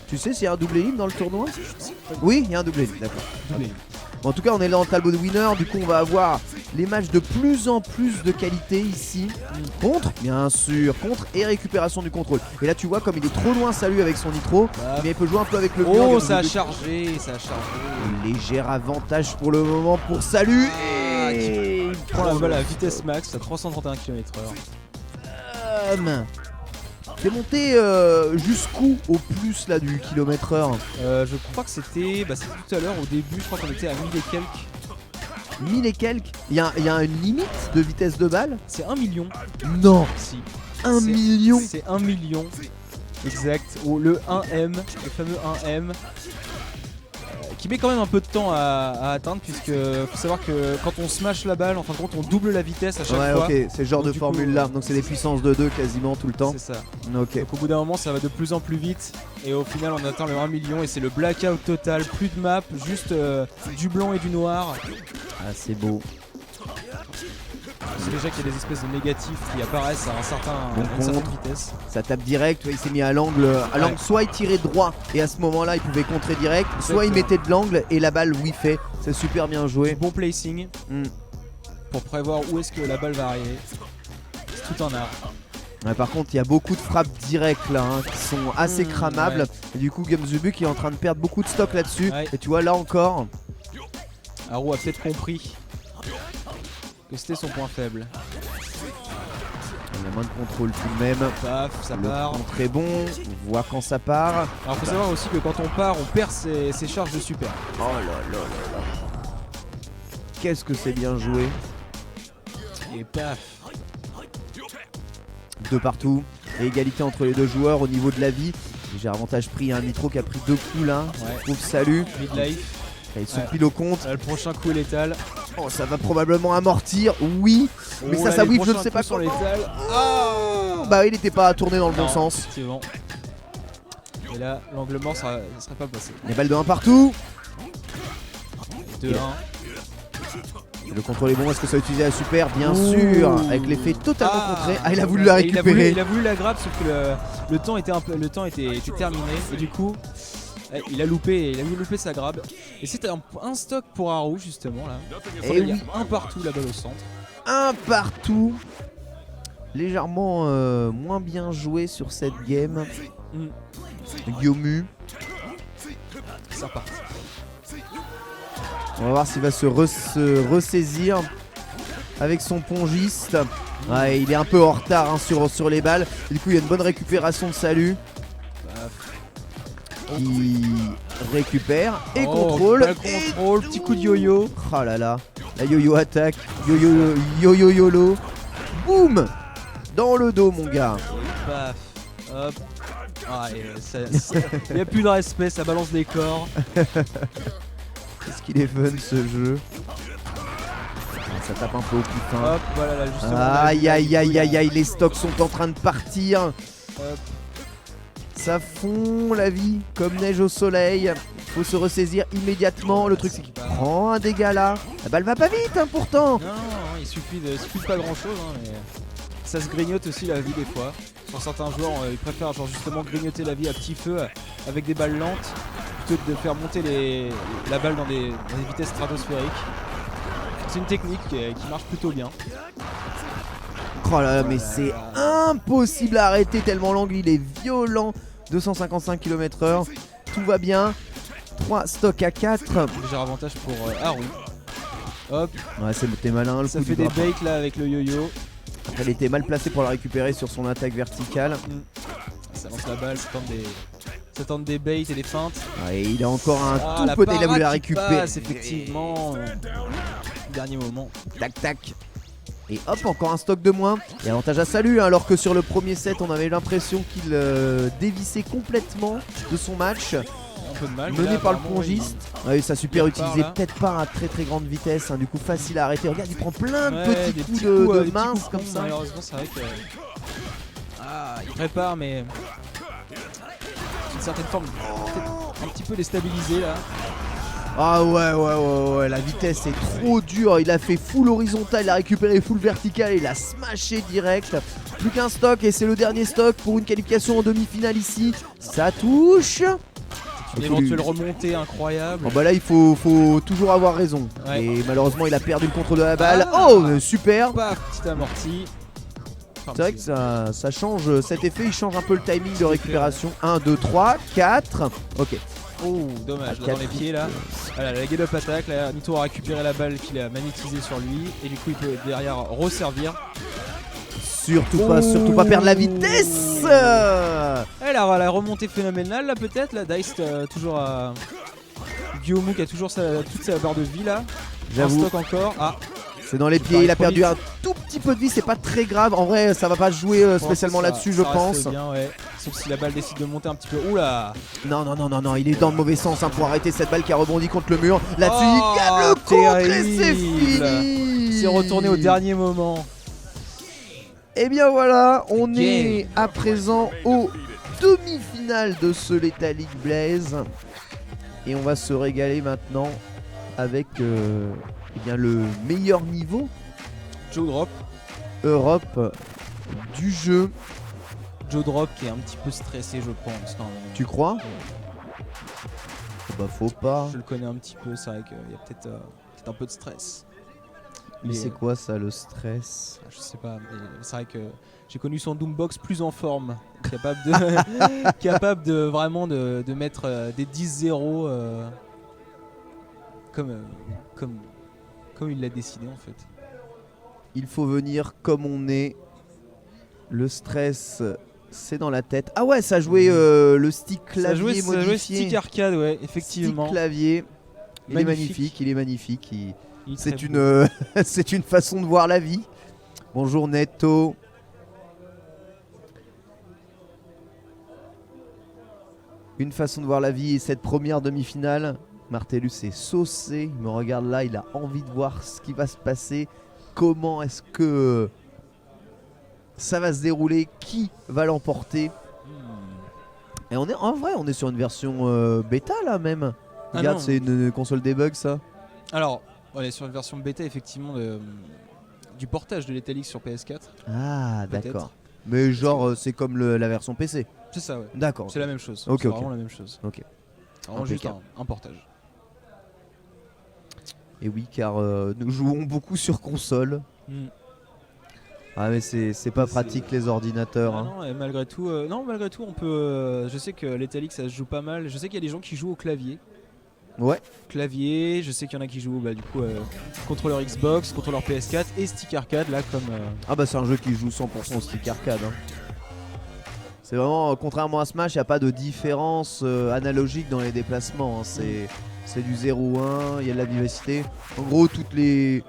Tu sais s'il y a un double élim dans le tournoi? Oui, il y a un double élim, d'accord. Doublé. Bon, en tout cas, on est là en talbot de winner. Du coup, on va avoir les matchs de plus en plus de qualité ici. Contre, bien sûr, contre et récupération du contrôle. Et là, tu vois, comme il est trop loin, salut avec son nitro, Bah. mais il peut jouer un peu avec le mur. Oh, Guillaume ça a Zubuk. chargé. Léger avantage pour le moment pour salut. Ah, Et il Prends la balle à vitesse max à 331 km/h. T'es monté jusqu'où au plus là du kilomètre heure? Je crois que c'était tout à l'heure au début, je crois qu'on était à 1000 et quelques. 1000 et quelques. Il y a une limite de vitesse de balle? C'est 1 million. Non. Si. 1 C'est- million. C'est 1 million. Exact. Oh, le 1M, le fameux 1M. Qui met quand même un peu de temps à atteindre, puisque faut savoir que quand on smash la balle, en fin de compte, on double la vitesse à chaque Ouais, fois. ok, c'est ce genre Donc, de du formule coup, là. Donc c'est des puissances de 2 quasiment tout le temps. C'est ça. Ok. Donc au bout d'un moment, ça va de plus en plus vite. Et au final, on atteint le 1 million et c'est le blackout total. Plus de map, juste du blanc et du noir. Ah, c'est beau. C'est déjà qu'il y a des espèces de négatifs qui apparaissent à une certaine contre. vitesse. Ça tape direct, ouais, il s'est mis à l'angle. Ouais. Soit il tirait droit et à ce moment-là il pouvait contrer direct, soit il Exactement. mettait de l'angle et la balle whiffait. C'est super bien Du joué. bon placing Mm. pour prévoir où est-ce que la balle va arriver. C'est tout un art. Ouais, par contre, il y a beaucoup de frappes directes là qui sont assez cramables. Ouais. Et du coup, Gamezubuk est en train de perdre beaucoup de stock là-dessus. Ouais. Et tu vois, là encore, Haru a peut-être compris que c'était son point faible. il y a moins de contrôle tout de même. Paf, ça Le part. contre est bon, on voit quand ça part. Alors faut savoir aussi que quand on part, on perd ses charges de super. Oh là là là là. Qu'est-ce que c'est bien joué. Et paf. De partout. Et égalité entre les deux joueurs au niveau de la vie. Léger avantage pris, un Nitro qui a pris 2 coups là. Ouais. Pauvre salut. Midlife. Ils sont Ouais. pile au compte. Là, le prochain coup est létal. Oh, ça va probablement amortir. Oui. Mais ça whip, je ne sais pas sur comment. létal. Bah, il n'était pas tourné dans le bon Non, sens. effectivement. Et là, l'angle mort, ça serait pas passé. Les balles de 1 partout. 2-1. Le contrôle est bon, est-ce que ça va utiliser la super? Bien Ouh. sûr, avec l'effet totalement contré. Ah, il a voulu la récupérer. Il a voulu la grab, sauf que le temps était était terminé. Et du coup, il a loupé sa grab. Et c'était un stock pour Haru justement là. Et Il y a oui. un partout, la balle au centre. Un partout. Légèrement moins bien joué sur cette game. Yomu. Ça repart. On va voir s'il va se ressaisir avec son pongiste. Ouais, il est un peu en retard hein, sur les balles. Et du coup, il y a une bonne récupération de salut. Qui récupère et contrôle. Balle contrôle, petit coup de yo-yo. Oh là là, la yo-yo attaque. Yo-yo-yo-yo-yo-lo. Boum. Dans le dos, mon gars. Paf. Hop. Ah, il n'y a plus de respect, ça balance des corps. Qu'est-ce qu'il est fun ce jeu. Ça tape un peu au plus fin. Hop, voilà là justement. Aïe aïe aïe aïe aïe, les stocks sont en train de partir. Hop. Ça fond la vie comme neige au soleil. Faut se ressaisir immédiatement. Le truc c'est qu'il prend un dégât là. La balle va pas vite hein, pourtant. Non, il suffit de pas grand chose, mais ça se grignote aussi la vie des fois. Sur certains joueurs, ils préfèrent genre justement grignoter la vie à petit feu avec des balles lentes plutôt que de faire monter la balle dans des vitesses stratosphériques. C'est une technique qui marche plutôt bien. Oh là là, mais c'est impossible à arrêter tellement l'angle il est violent. 255 km/h. Tout va bien. 3 stocks à 4. Léger avantage pour Haru. Hop, Ouais, c'était malin le ça coup fait du des drapeau. baits là avec le yo-yo. Elle était mal placée pour la récupérer sur son attaque verticale. Ça lance la balle, ça tente des baits et des feintes. Ouais, il a encore un La tout petit. Il a voulu la parade qui récupérer. passe, effectivement. Dernier moment. Tac tac. Et hop, encore un stock de moins. Et avantage à salut, hein, alors que sur le premier set, on avait l'impression qu'il dévissait complètement de son match. Un peu de mal. Mené là, par le apparemment, pongiste. Ouais, sa super il repart, utilisée là. peut-être pas à très très grande vitesse, hein, du coup facile à arrêter. Regarde, il prend plein de Ouais, petits des coups petits de des petits mince coups comme cons, ça. Malheureusement, c'est vrai que. Il prépare, mais. D'une certaine forme, peut-être un petit peu déstabilisé là. Ah ouais, la vitesse est trop dure. Il a fait full horizontal, il a récupéré full vertical, il a smashé direct. Plus qu'un stock et c'est le dernier stock pour une qualification en demi-finale ici. Ça touche. Une éventuelle remontée incroyable. Bon bah là il faut toujours avoir raison. Ouais. Et malheureusement il a perdu le contrôle de la balle. Ah. Oh super. Paf, petit amorti. C'est vrai que ça change, cet effet il change un peu le timing de récupération. 1, 2, 3, 4. Ok. Oh, dommage, là, dans les pieds là. Voilà, la get up attaque, là, Nito a récupéré la balle qu'il a magnétisée sur lui. Et du coup, il peut derrière resservir. Surtout pas perdre la vitesse. La remontée phénoménale là, peut-être. Là, Dice toujours à. Guillaume qui a toujours toute sa barre de vie là. Un J'avoue, stock encore. Ah, c'est dans les pieds, il a perdu un tout petit peu de vie, c'est pas très grave. En vrai, ça va pas jouer spécialement là-dessus, je ça reste pense. bien, ouais. Sauf si la balle décide de monter un petit peu. Oula. Non, il est dans le mauvais sens hein, pour arrêter cette balle qui a rebondi contre le mur. Là-dessus, Oh, il gagne le contre et terrible. c'est fini. Il s'est retourné au dernier moment. Et bien voilà, on Game. est à présent au demi-finale de ce Lethal League Blaze. Et on va se régaler maintenant avec eh bien, le meilleur niveau Joe Drop. Europe du jeu. Joe Drop qui est un petit peu stressé, je pense. Quand même. Tu crois? Bah faut pas. Je le connais un petit peu, c'est vrai qu'il y a peut-être un peu de stress. Mais c'est quoi ça, le stress? Je sais pas, mais c'est vrai que j'ai connu son Doombox plus en forme, capable de, capable de vraiment de mettre des 10-0 comme il l'a décidé en fait. Il faut venir comme on est. Le stress, c'est dans la tête. Ah ouais, ça jouait le stick clavier ça jouait modifié. stick arcade, ouais, effectivement. Stick clavier. Il est magnifique, il est magnifique. C'est c'est une façon de voir la vie. Bonjour Netto. Une façon de voir la vie et cette première demi-finale. Martellus est saucé, il me regarde là, il a envie de voir ce qui va se passer. Comment est-ce que ça va se dérouler? Qui va l'emporter? Et on est en vrai, on est sur une version bêta là même. Regarde, c'est une console debug ça. Alors, on est sur une version bêta effectivement du portage de l'Italix sur PS4. Ah d'accord. Mais genre c'est comme la version PC. C'est ça, ouais. D'accord. C'est la même chose. Ok, c'est vraiment la même chose. Ok. Alors, juste un portage. Et oui, car nous jouons beaucoup sur console. Ah mais c'est pas pratique les ordinateurs. Ah non, et malgré tout, on peut. Je sais que l'Italix ça se joue pas mal. Je sais qu'il y a des gens qui jouent au clavier. Ouais. Clavier. Je sais qu'il y en a qui jouent du coup contrôleur Xbox, contrôleur PS4 et stick arcade là comme. Ah bah c'est un jeu qui joue 100% au stick arcade. C'est vraiment, contrairement à Smash, il n'y a pas de différence analogique dans les déplacements. C'est du 0-1, il y a de la vivacité. En gros, toutes les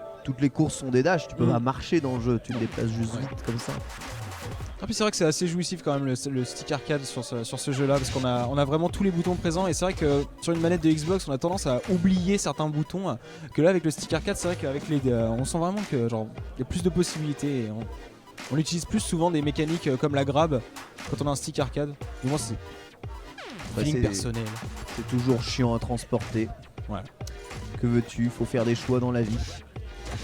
courses sont des dashs. Tu peux pas marcher dans le jeu, tu te déplaces juste vite comme ça. Ah puis c'est vrai que c'est assez jouissif quand même le stick arcade sur ce jeu là parce qu'on a vraiment tous les boutons présents et c'est vrai que sur une manette de Xbox on a tendance à oublier certains boutons que là avec le stick arcade c'est vrai qu'avec on sent vraiment que genre il y a plus de possibilités et on utilise plus souvent des mécaniques comme la grab quand on a un stick arcade. Du moins c'est feeling personnel. C'est toujours chiant à transporter. Ouais. Que veux-tu, faut faire des choix dans la vie.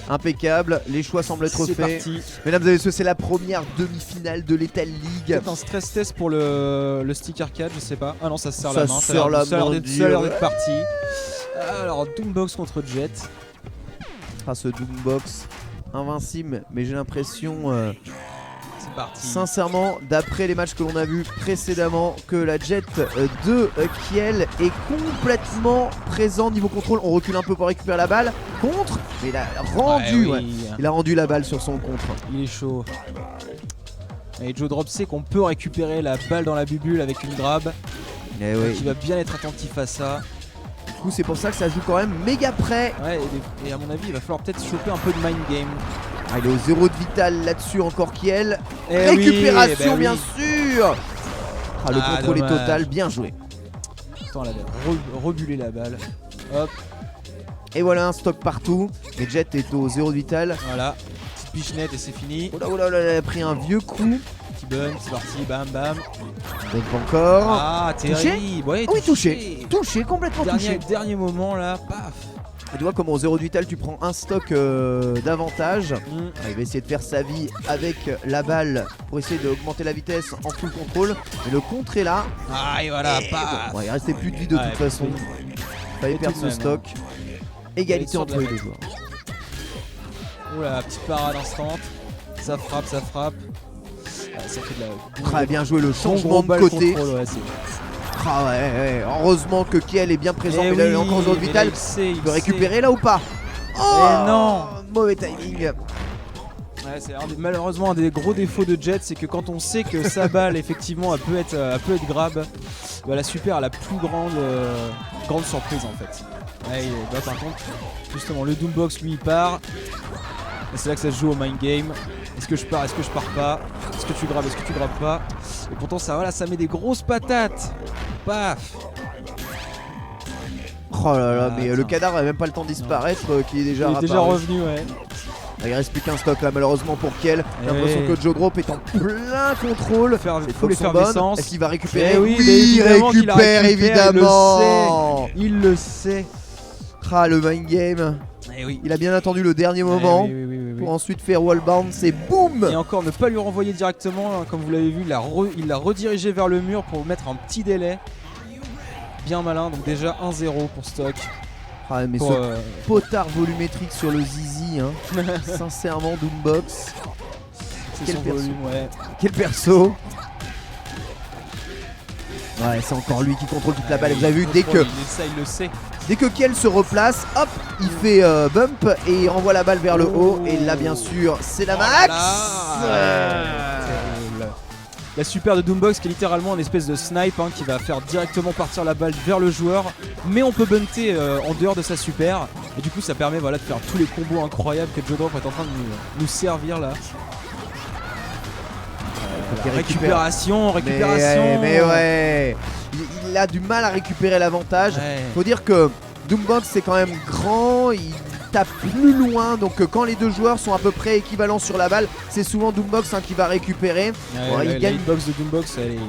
Impeccable, les choix semblent être faits. Parti. Mesdames et messieurs, c'est la première demi-finale de l'Etal League. Peut-être un stress test pour le stick arcade, je sais pas. Ah non, ça se serre la main. Ça a l'air d'être parti. Alors, Doombox contre Jet. Ah, ce Doombox invincible, mais j'ai l'impression, c'est parti. sincèrement, d'après les matchs que l'on a vus précédemment, que la Jet de Kiel est complètement présent niveau contrôle. On recule un peu pour récupérer la balle. Contre, mais il a rendu, il a rendu la balle sur son contre. Il est chaud. Et Joe Drop sait qu'on peut récupérer la balle dans la bubule avec une grab. Et ouais. Il va bien être attentif à ça. Du coup, c'est pour ça que ça joue quand même méga près. Ouais, et à mon avis, il va falloir peut-être choper un peu de mind game. Ah, il est au 0 de vital là-dessus encore Kiel. Récupération bien sûr. Ah, le contrôle est total, bien joué. Attends, elle avait rebulé la balle. Hop. Et voilà un stock partout. Mais Jet est au 0 de vital. Voilà, petite pichenette et c'est fini. Oh là, il a pris un vieux coup. Petit bun, c'est parti, bam bam. Donc encore. Ah, terrible. Ouais, oui, touché. Touché, complètement touché. Dernier moment là, paf. Et tu vois comme au 0 de vital tu prends un stock d'avantage. Il va essayer de faire sa vie avec la balle pour essayer d'augmenter la vitesse en full contrôle. Mais le contre est là. Ah et voilà, paf. Bon, il restait plus de vie de toute façon. Fallait perdre ce stock. Égalité entre les deux joueurs. Oula, petite parade instant. Ça frappe. Ça fait de la. Très bien joué le changement de côté. Contrôle, ah ouais, heureusement que Kiel est bien présent. Mais là, il a encore zone vitale. Il peut récupérer là ou pas? Oh non, mauvais timing. Ouais, c'est malheureusement un des gros défauts de Jet, c'est que quand on sait que sa balle effectivement elle peut être grab, bah, la super a la plus grande surprise en fait. Ouais, bah, par contre, justement le Doombox lui il part. Et c'est là que ça se joue au mind game. Est-ce que je pars, est-ce que je pars pas? Est-ce que tu graves, est-ce que tu graves pas? Et pourtant ça met des grosses patates. Paf. Oh là là, mais le cadavre a même pas le temps de disparaître, qu'il est déjà revenu, ouais. Il reste plus qu'un stock là malheureusement pour Kiel. J'ai l'impression que Joe Drop est en plein contrôle. Est-ce qu'il va récupérer? Oui, il récupère évidemment. Il le sait. Ah, le mind game. Il a bien attendu le dernier moment pour ensuite faire wallbound, c'est boum. Et encore ne pas lui renvoyer directement, hein, comme vous l'avez vu, il l'a redirigé vers le mur pour mettre un petit délai. Bien malin, donc déjà 1-0 pour Stock. Ah, mais Pour, ce potard volumétrique sur le zizi, hein. Sincèrement, Doombox. c'est Quel son perso. volume, ouais. Quel perso. Ouais, c'est encore lui qui contrôle toute la balle. Vous avez vu, dès que Il le sait. Kel se replace, hop, il fait bump et il renvoie la balle vers le haut. Et là, bien sûr, c'est la max. Terrible. La super de Doombox qui est littéralement une espèce de snipe hein, qui va faire directement partir la balle vers le joueur. Mais on peut bunter en dehors de sa super. Et du coup ça permet voilà, de faire tous les combos incroyables que Joe Drop est en train de nous servir là. Récupération. Mais ouais, il a du mal à récupérer l'avantage. Ouais. Faut dire que Doombox c'est quand même grand, il tape plus loin, donc quand les deux joueurs sont à peu près équivalents sur la balle, c'est souvent Doombox hein, qui va récupérer. Ouais, il gagne. La hitbox de Doombox elle est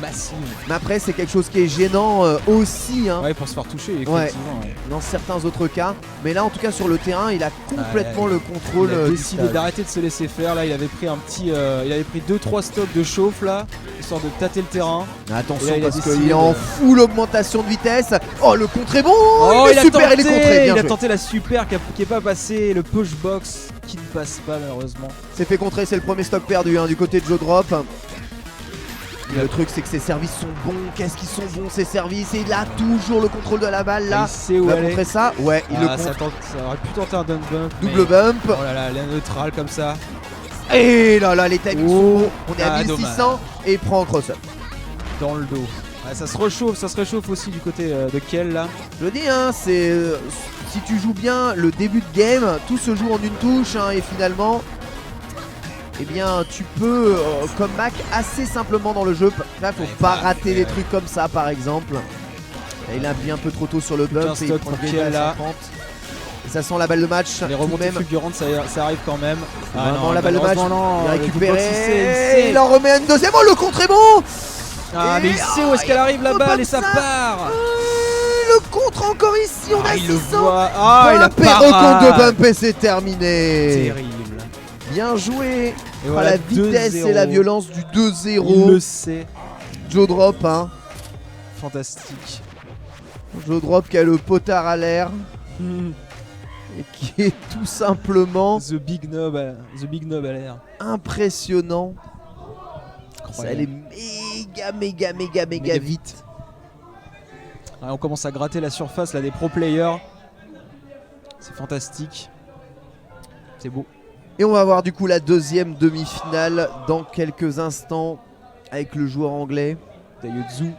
massive. Mais après c'est quelque chose qui est gênant aussi hein, Ouais, pour se faire toucher effectivement. Ouais. dans certains autres cas. Mais là en tout cas sur le terrain il a complètement le contrôle. Il a décidé d'arrêter de se laisser faire. Là il avait pris il avait pris 2-3 stocks de chauffe là, histoire de tâter le terrain. Attention là, parce qu'il est en full augmentation de vitesse. Oh le contre est bon. Oh, il est super, il est contré. Il a tenté la super qui est pas passé, le push box qui ne passe pas malheureusement. C'est fait contrer, c'est le premier stock perdu hein, du côté de Joe Drop. Le truc c'est que ses services sont bons, qu'est-ce qu'ils sont bons ces services, et il a toujours le contrôle de la balle là. Il sait où il va aller. montrer ça, ouais il le compte. Ça aurait pu tenter un dunk bump. Double bump. Oh là là, la neutrale comme ça. Et là les timings sont bons, on est à 1600 dommage. et il prend un cross-up. Dans le dos. Ouais, ça se réchauffe aussi du côté de Kel là. Je le dis hein, c'est si tu joues bien le début de game, tout se joue en une touche hein, et finalement eh bien tu peux comeback assez simplement dans le jeu. Là faut pas rater des trucs comme ça par exemple. Là, il a appuyé un peu trop tôt sur le bump et il prend le Kel là. Et ça sent la balle de match. Les remontées fulgurantes ça arrive quand même. Vraiment la balle de match, non, il a récupéré sait. et il en remet une deuxième. Oh le contre est bon. Ah mais il sait où est-ce qu'elle arrive la balle et ça part. Le contre encore ici, on a 600. Il le voit. Ah il a pas recompte de bump et c'est terminé. Terrible. Bien joué. Et voilà, la vitesse et la violence du 2-0. Il le sait. Joe Drop hein. Fantastique. Joe Drop qui a le potard à l'air. Et qui est tout simplement The Big Knob à l'air. impressionnant. Ça Incroyable. allait méga vite. Ouais, on commence à gratter la surface là des pro players. C'est fantastique. C'est beau. Et on va voir du coup la deuxième demi-finale dans quelques instants avec le joueur anglais Daiotsu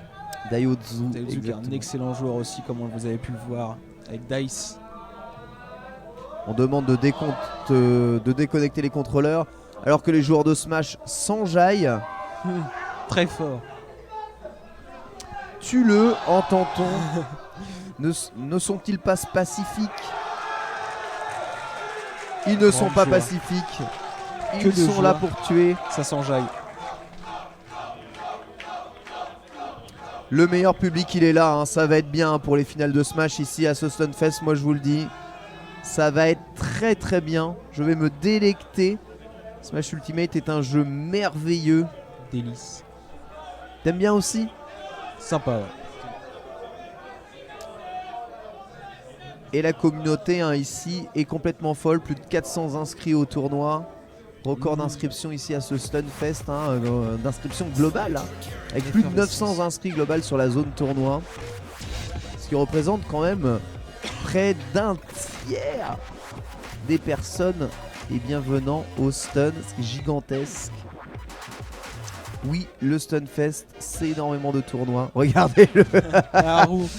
Daiotsu qui est un excellent joueur aussi comme vous avez pu le voir avec Dice. On demande de déconnecter les contrôleurs alors que les joueurs de Smash s'enjaillent. Très fort. Tue-le, entend-on. Ne sont-ils pas pacifiques? Ils ne sont pas pacifiques. Ils sont là pour tuer. Ça s'enjaille. Le meilleur public il est là hein. Ça va être bien pour les finales de Smash ici à ce Stunfest, moi je vous le dis. Ça va être très très bien. Je vais me délecter. Smash Ultimate est un jeu merveilleux. Délice. T'aimes bien aussi? Sympa ouais. Et la communauté hein, ici est complètement folle. Plus de 400 inscrits au tournoi. Record d'inscription ici à ce Stunfest hein, d'inscription globale hein, avec plus de 900 inscrits global sur la zone tournoi. Ce qui représente quand même près d'un tiers des personnes et bienvenant au Stun. C'est gigantesque. Oui, le Stunfest, c'est énormément de tournois. Regardez-le. Haru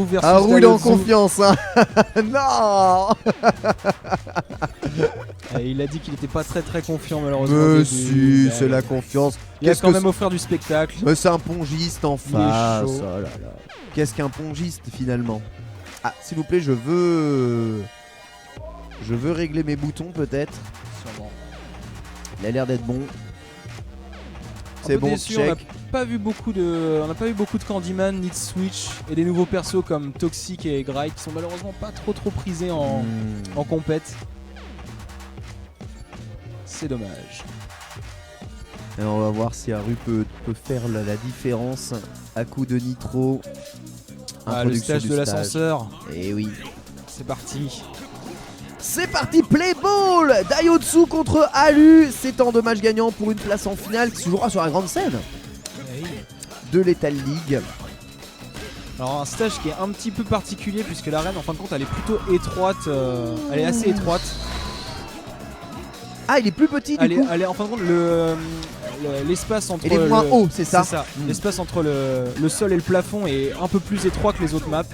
versus Haru il est en Daiotsu. confiance hein. Non. Il a dit qu'il n'était pas très confiant malheureusement. Mais si, c'est la confiance. Il a quand même offert du spectacle. Mais c'est un pongiste en Il est face. chaud. Oh là là. Qu'est-ce qu'un pongiste finalement? Ah, s'il vous plaît, je veux régler mes boutons peut-être. Sûrement. Il a l'air d'être bon. C'est Un peu bon, déçu, on n'a check. pas vu beaucoup de Candyman ni de Switch et des nouveaux persos comme Toxic et Gray qui sont malheureusement pas trop prisés en compète. C'est dommage. Et on va voir si Haru peut faire la différence à coup de nitro. Le stage de l'ascenseur. Et oui. C'est parti. C'est parti, play ball. Daihatsu contre Alu. C'est en 2 matchs gagnants pour une place en finale qui se jouera sur la grande scène de Lethal League. Alors un stage qui est un petit peu particulier puisque l'arène en fin de compte elle est plutôt étroite, elle est assez étroite. Ah, il est plus petit du coup. Elle est en fin de compte l'espace entre Il est moins haut, c'est ça. L'espace entre le sol et le plafond est un peu plus étroit que les autres maps.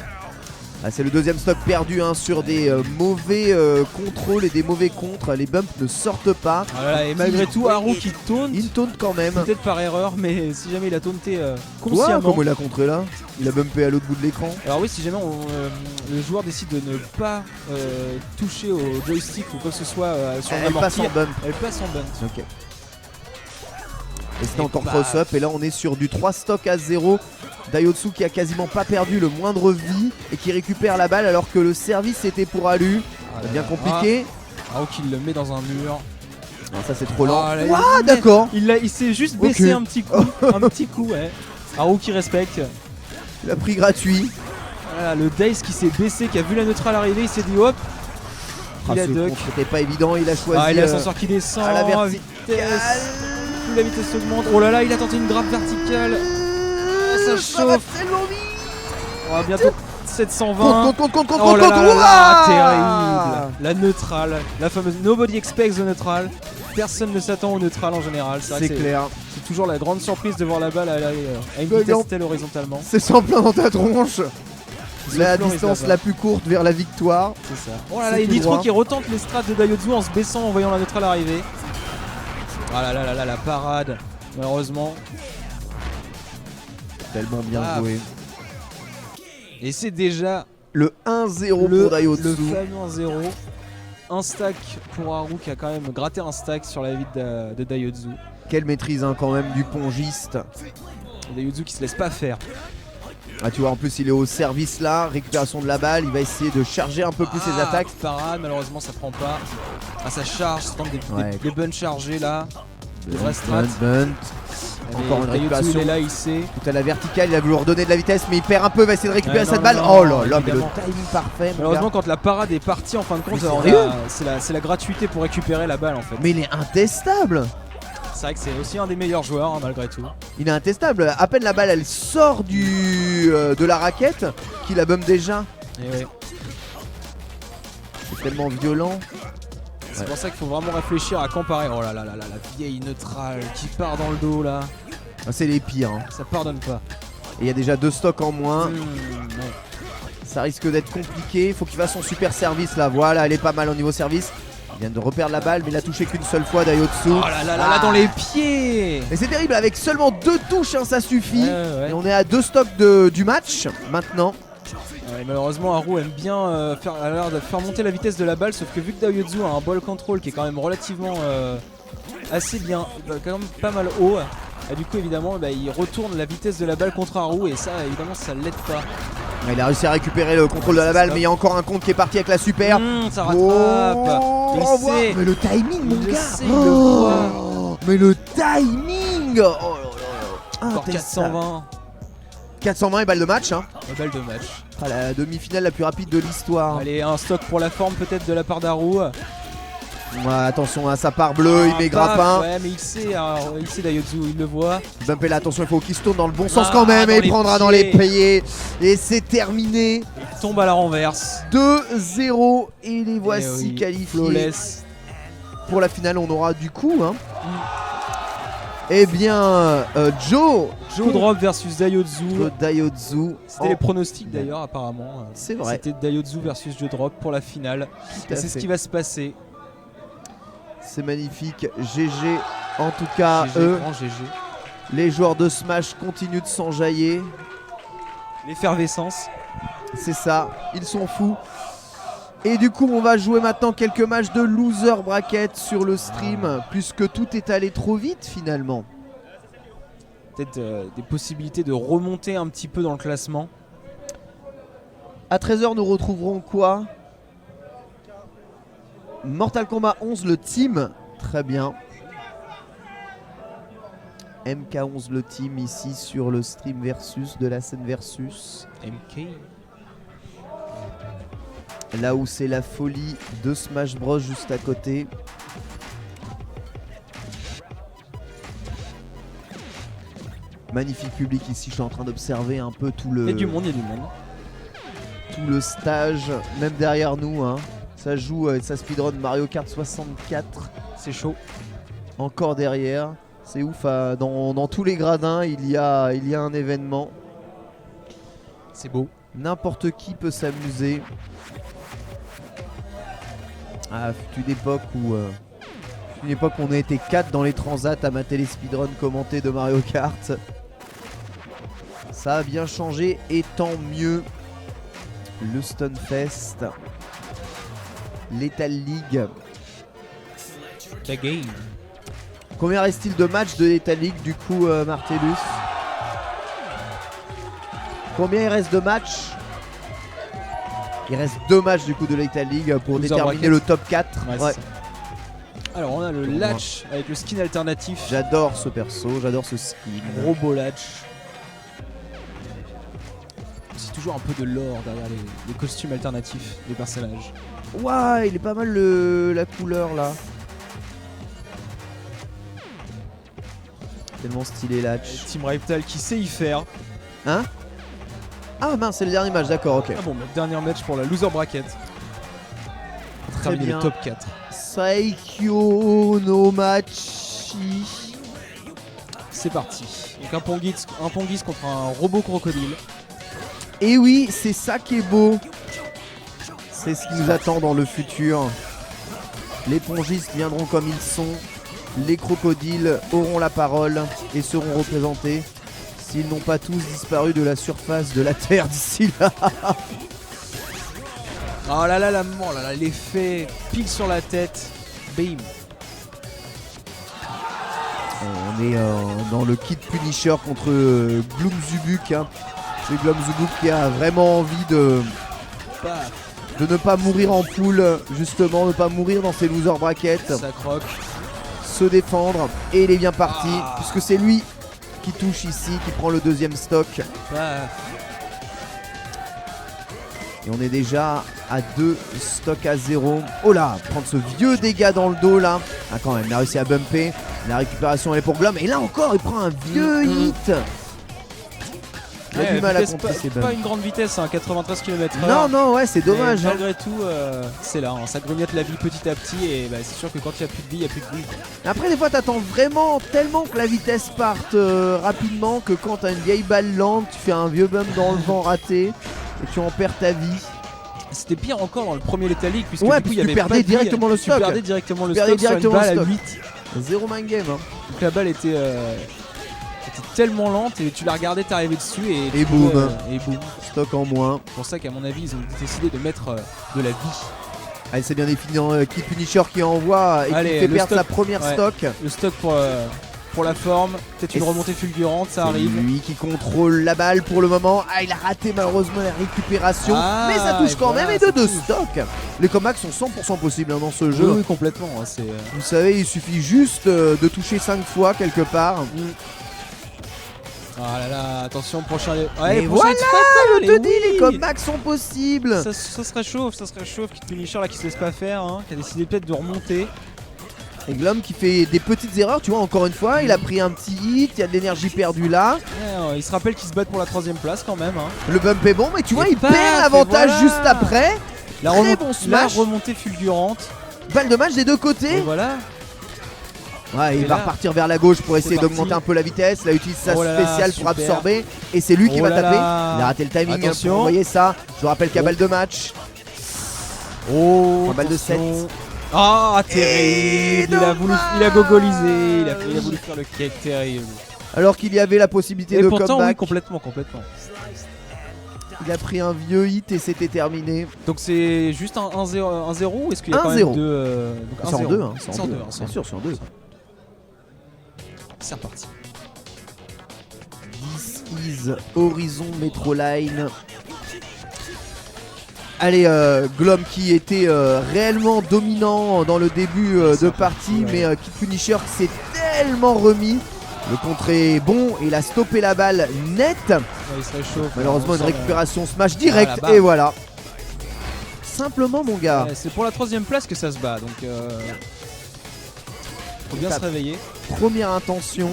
Ah, c'est le deuxième stock perdu sur des mauvais contrôles et des mauvais contres. Les bumps ne sortent pas. Voilà, et malgré tout, Haru qui taunt. Il taunt quand même. Peut-être par erreur, mais si jamais il a taunté Consciemment. consciemment. Comment il a contré là? Il a bumpé à l'autre bout de l'écran. Alors oui, si jamais le joueur décide de ne pas toucher au joystick ou quoi que ce soit sur Elle la passe en bump. elle passe en bump. Ok. Et c'était encore cross-up. Et là, on est sur du 3 stock à 0. Daihatsu qui a quasiment pas perdu le moindre vie et qui récupère la balle alors que le service était pour Alu. C'est bien compliqué. Haru qui le met dans un mur. Non, ça c'est trop lent. Ah, d'accord. Il s'est juste baissé un petit coup. Un petit coup, ouais. Haru qui respecte. Il a pris gratuit. Voilà, le Daze qui s'est baissé, qui a vu la neutrale arriver, il s'est dit hop. Il a duck. C'était pas évident, il a choisi. Il a l'ascenseur qui descend à la vitesse. Plus la vitesse augmente. Oh là là, il a tenté une grappe verticale. Ça chauffe. On va bientôt 720. Compte. Oh là là, terrible. La neutrale, la fameuse Nobody expects the neutral. Personne ne s'attend au neutral en général. C'est clair. C'est toujours la grande surprise de voir la balle à une vitesse telle horizontalement. C'est sans plein dans ta tronche. La distance la plus courte vers la victoire. C'est ça. Oh là là, et Nitro qui retente les strats de Daihatsu en se baissant en voyant la neutrale arriver. Ah là là là, la parade. Malheureusement. Tellement bien joué. Et c'est déjà le 1-0 pour Daihatsu. Le fameux 1-0. Un stack pour Haru qui a quand même gratté un stack sur la vie de Daihatsu. Quelle maîtrise quand même du pongiste. Daihatsu qui se laisse pas faire. Ah, tu vois, en plus il est au service là, récupération de la balle, il va essayer de charger un peu plus ses attaques. Parade, malheureusement ça prend pas. Ça charge, ça tente des bunts chargés là. Bunt. Encore une récupération. Il est là, il sait. Tout à la verticale, il a voulu redonner de la vitesse, mais il perd un peu, il va essayer de récupérer cette balle. Oh là là, mais le timing parfait. Malheureusement, quand la parade est partie, en fin de compte, c'est la gratuité pour récupérer la balle en fait. Mais il est intestable. C'est vrai que c'est aussi un des meilleurs joueurs malgré tout. Il est intestable. À peine la balle elle sort de la raquette qu'il la bump déjà. Et ouais. C'est tellement violent. C'est pour ça qu'il faut vraiment réfléchir à comparer. Oh là là là là, la vieille neutrale qui part dans le dos là. Ah, c'est les pires. Ça pardonne pas. Et il y a déjà 2 stocks en moins. Ça risque d'être compliqué. Il faut qu'il fasse son super service là. Voilà, elle est pas mal au niveau service. Il vient de reperdre la balle, mais il a touché qu'une seule fois Daihatsu. Oh là là là, dans les pieds. Et c'est terrible, avec seulement 2 touches, ça suffit. Ouais. Et on est à 2 stocks du match maintenant. Ouais, malheureusement, Haru aime bien faire monter la vitesse de la balle, sauf que vu que Daihatsu a un ball control qui est quand même relativement assez bien, quand même pas mal haut. Et du coup, évidemment, il retourne la vitesse de la balle contre Haru et ça, évidemment, ça l'aide pas. Il a réussi à récupérer le contrôle de la balle, mais il y a encore un compte qui est parti avec la super. Ça rattrape. Mais le timing, mon gars. Mais le timing. Oh là là. Encore 420. 420 et balle de match. Balle de match. La demi-finale la plus rapide de l'histoire. Allez, un stock pour la forme peut-être de la part d'Haru. Attention à sa part bleue, il met grappin. Ouais, mais il sait Daihatsu, il le voit. Bumpé là, attention, il faut qu'il se tourne dans le bon sens quand même. Et il prendra dans les pieds. Et c'est terminé. Il tombe à la renverse. 2-0 et les voici qualifiés. Flawless. Pour la finale, on aura du coup. Eh bien, Joe Drop versus Daihatsu. C'était les pronostics d'ailleurs, apparemment. C'est vrai. C'était Daihatsu versus Joe Drop pour la finale. C'est ce qui va se passer. C'est magnifique. GG. En tout cas, grand GG. Les joueurs de Smash continuent de s'enjailler. L'effervescence. C'est ça. Ils sont fous. Et du coup, on va jouer maintenant quelques matchs de loser bracket sur le stream, puisque tout est allé trop vite finalement. Peut-être des possibilités de remonter un petit peu dans le classement. À 13h, nous retrouverons quoi? Mortal Kombat 11, le team. Très bien. MK11 le team ici sur le stream versus de la scène versus. MK. Là où c'est la folie de Smash Bros juste à côté. Magnifique public ici, je suis en train d'observer un peu tout le... Il y a du monde, il y a du monde. Tout le stage, même derrière nous, hein. Ça joue, ça speedrun Mario Kart 64. C'est chaud. Encore derrière. C'est ouf, dans tous les gradins, il y a un événement. C'est beau. N'importe qui peut s'amuser. Ah, fut une époque où on était 4 dans les transats à mater les speedruns commentés de Mario Kart. Ça a bien changé et tant mieux. Le Stunfest, Lethal League. La game. Combien reste-t-il de matchs de Lethal League du coup, Martellus? Combien il reste de matchs? Il reste 2 matchs du coup de Lethal League pour Loser déterminer bracket. le top 4. Ouais, Ouais. c'est ça. Alors on a le Tournoi. latch avec le skin alternatif. J'adore ce perso, j'adore ce skin. Gros beau latch. C'est toujours un peu de l'or derrière les costumes alternatifs des personnages. Ouah, il est pas mal la couleur là. Tellement stylé Latch. Team Reptile qui sait y faire. Hein? Ah mince, c'est le dernier match, d'accord, ok. Ah bon, bah, dernier match pour la loser bracket. Pour terminer bien. le top 4. Saikyo no Machi. C'est parti. Donc un Pongis contre un robot crocodile. Et oui, c'est ça qui est beau. C'est ce qui nous attend dans le futur. Les pongistes viendront comme ils sont. Les crocodiles auront la parole et seront représentés. S'ils n'ont pas tous disparu de la surface de la Terre d'ici là. Oh là là, la mort, là là, l'effet pile sur la tête. Bim. On est dans le kit Punisher contre Gloom Zubuk. Hein. C'est Gloom Zubuk qui a vraiment envie de Paf. ne pas mourir en poule. Justement, ne pas mourir dans ses loser brackets. Ça croque. Se défendre. Et il est bien parti. Ah. Puisque c'est lui qui touche ici, qui prend le deuxième stock. Paf. Et on est déjà à 2 stocks à 0. Oh là, prendre ce vieux dégât dans le dos là. Ah quand même, il a réussi à bumper. La récupération elle est pour Glom. Et là encore, il prend un vieux hit. Il a du mal à compter ses pas bumps. une grande vitesse, hein, 93 km/h. Non, non, ouais, c'est dommage. Mais Hein. malgré tout, c'est là, hein, ça grignote la vie petit à petit et bah, c'est sûr que quand il n'y a plus de vie, il n'y a plus de vie. Après, des fois, t'attends vraiment tellement que la vitesse parte rapidement que quand t'as une vieille balle lente, tu fais un vieux bump dans le vent raté et tu en perds ta vie. C'était pire encore dans le premier Lethal League puisque Ouais, du coup, puis il y tu avait perdais pas de vie, directement le tu stock. perdais directement le Tu perdais stock sur une directement balle le à stock. 8. Zéro mind game. Hein. Donc la balle était tellement lente et tu la regardais t'arriver dessus et boum. et boum. Stock en moins. C'est pour ça qu'à mon avis, ils ont décidé de mettre de la vie. Allez, c'est bien défini dans Kid Punisher qui envoie et Allez, qui fait le perdre stock, sa première ouais. stock. Le stock pour la forme, peut-être une Et remontée fulgurante, ça C'est arrive. lui qui contrôle la balle pour le moment. Ah, il a raté malheureusement la récupération. Ah, mais ça touche et quand voilà, même et de c'est 2 tout. stocks. Les comebacks sont 100% possibles hein, dans ce Oui, jeu. oui, complètement. hein, c'est Vous savez, il suffit juste de toucher 5 fois quelque part. Ah là là, attention, prochain. Et Ouais, voilà, je je te dis, les comebacks sont possibles. Ça serait chaud, Kid Punisher là qui se laisse pas faire, hein, qui a décidé peut-être de remonter. Et Glom qui fait des petites erreurs, tu vois, encore une fois, il a pris un petit hit, il y a de l'énergie perdue là. Ouais, il se rappelle qu'ils se battent pour la 3ème place quand même. Hein. Le bump est bon, mais tu vois, Et il paf, perd l'avantage et voilà. juste après. La, Très remont- bon la smash. remontée fulgurante. Balle de match des deux Et côtés. voilà. Ouais, il Et va là, repartir vers la gauche pour essayer parti. d'augmenter un peu la vitesse. Là, il utilise sa Oh là là, spéciale pour super. absorber. Et c'est lui qui Oh va là taper. là. Il a raté le timing Attention. pour envoyer ça. Je vous rappelle qu'il y a Oh. balle de match. Oh, Un balle de attention. Ah, terrible. Il a gogolisé. Il a voulu faire le quai terrible. Alors qu'il y avait la possibilité Et de pourtant, oui, comeback. complètement. Il a pris un vieux hit et c'était terminé. Donc c'est juste un 1-0 ou est-ce qu'il y a quand 1-0. même deux C'est en 2, hein. C'est en deux, hein, Bien sûr, c'est en 2. C'est reparti. This is Horizon Metro Line. Allez, Glom qui était réellement dominant dans le début de partie, mais Kid Punisher s'est tellement remis Le contre est bon, il a stoppé la balle net. Ouais, il se réchauffe. Malheureusement, On une sent, récupération smash direct la barre. et voilà. Simplement, mon gars. ouais, c'est pour la 3ème place que ça se bat, donc faut bien se réveiller. Première intention.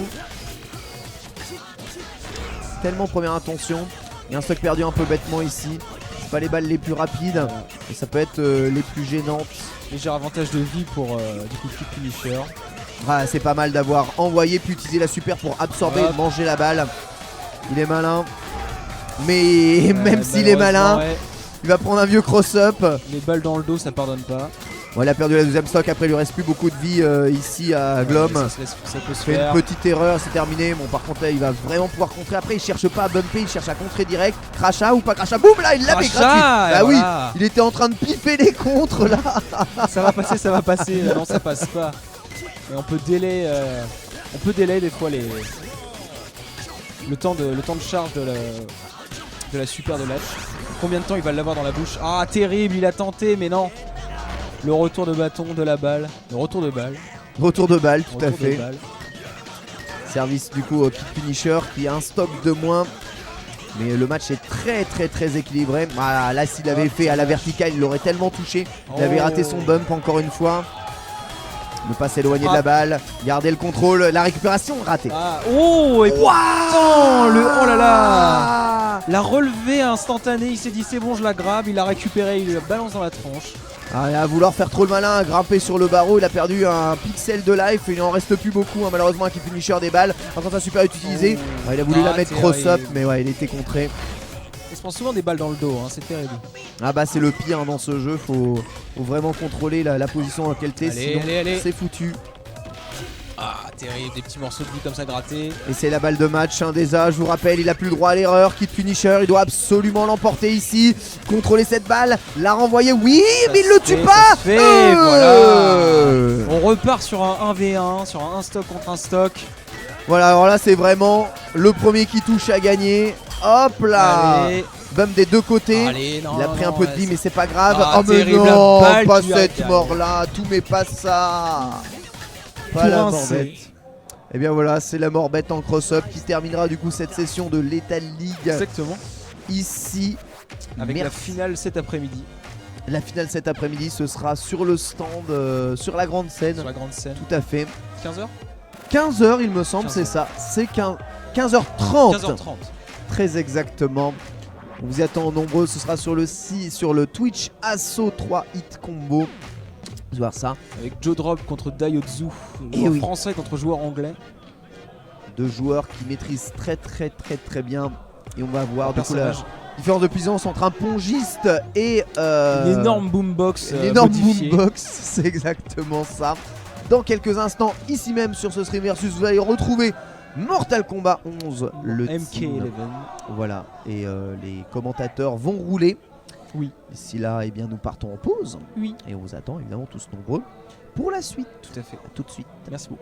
Tellement première intention. Il y a un stock perdu un peu bêtement ici. C'est pas les balles les plus rapides. Et ça peut être les plus gênantes. Léger avantage de vie pour du coup Quick Finisher. Ah, c'est pas mal d'avoir envoyé puis utiliser la super pour absorber et manger la balle. Il est malin. Mais même s'il est malin, ouais, il va prendre un vieux cross-up. les balles dans le dos ça pardonne pas. Bon, il a perdu la deuxième stock. Après, il lui reste plus beaucoup de vie ici à Glom. Ça peut se Fait faire. une petite erreur, c'est terminé. Bon, par contre, là, il va vraiment pouvoir contrer. Après, il cherche pas à bumper, il cherche à contrer direct. Crachat ou pas crachat. Boum, là, il l'avait Crachat, gratuit. Bah oui, voilà. il était en train de piffer les contres là. Ça va passer, ça va passer. Non, ça passe pas. Et on peut délai des fois le temps de charge de la super de Latch. Combien de temps il va l'avoir dans la bouche? Ah, terrible, il a tenté, mais non. Le retour de bâton de la balle. Le retour de balle. Retour de balle, tout à Retour de fait. balle. Service du coup au Kick Finisher qui a un stock de moins. Mais le match est très équilibré. Voilà, là, s'il avait fait à la verticale, il l'aurait tellement touché. Il avait raté son bump encore une fois. Ne pas s'éloigner de la balle. Garder le contrôle. La récupération ratée. Ah, oh, et pourtant, oh là là. La relevée instantanée, il s'est dit c'est bon, je la grabe, il l'a récupéré, il la balance dans la tronche. Ah, à vouloir faire trop le malin, grimper sur le barreau, il a perdu un pixel de life et il en reste plus beaucoup hein, malheureusement un Kick Finisher des balles. Par contre, sa super est utilisée. Il a voulu la mettre cross-up, mais ouais, il était contré. Il se prend souvent des balles dans le dos, hein, c'est terrible. Ah bah c'est le pire hein, dans ce jeu, faut vraiment contrôler la position dans laquelle t'es, sinon c'est foutu. Ah, terrible, des petits morceaux de vie comme ça grattés. Et c'est la balle de match, un des A, je vous rappelle, il a plus le droit à l'erreur. Kick Finisher, il doit absolument l'emporter ici. Contrôler cette balle, la renvoyer, oui, mais il le tue pas. Voilà. On repart sur un 1v1, sur un stock contre un stock. Voilà, alors là c'est vraiment le premier qui touche à gagner. Hop là. Allez. Bum des deux côtés. Allez, non, il a pris un peu de vie mais c'est pas grave. Ah, Oh mais terrible, non, la balle pas qui cette a- mort là, tout mais pas ça. Pas Pour la un morbette. C. Et bien voilà, c'est la morbette en cross-up qui terminera du coup cette session de Lethal League Exactement. ici. Avec la Merci. finale cet après-midi. La finale cet après-midi, ce sera sur le stand, sur la grande scène. Sur la grande scène. Tout à fait. 15h 15h il me semble, 15 c'est heures. ça. C'est 15h30. 15h30. Très exactement. On vous y attend nombreux. Ce sera sur le Twitch Asso 3 Hit Combo. Vous voir ça. Avec Joe Drop contre Daiotsu. Et Joueur oui. français contre joueur anglais. Deux joueurs qui maîtrisent très bien. Et on va voir du coup la personnage. différence de puissance entre un pongiste et Une énorme boombox. une énorme modifiée. boombox. C'est exactement ça. Dans quelques instants, ici même sur ce stream versus, vous allez retrouver Mortal Kombat 11, le team. MK11. Voilà, et les commentateurs vont rouler. Oui. D'ici là, eh bien, nous partons en pause. Oui. Et on vous attend évidemment tous nombreux pour la suite. Tout à fait. À tout de suite. Merci beaucoup.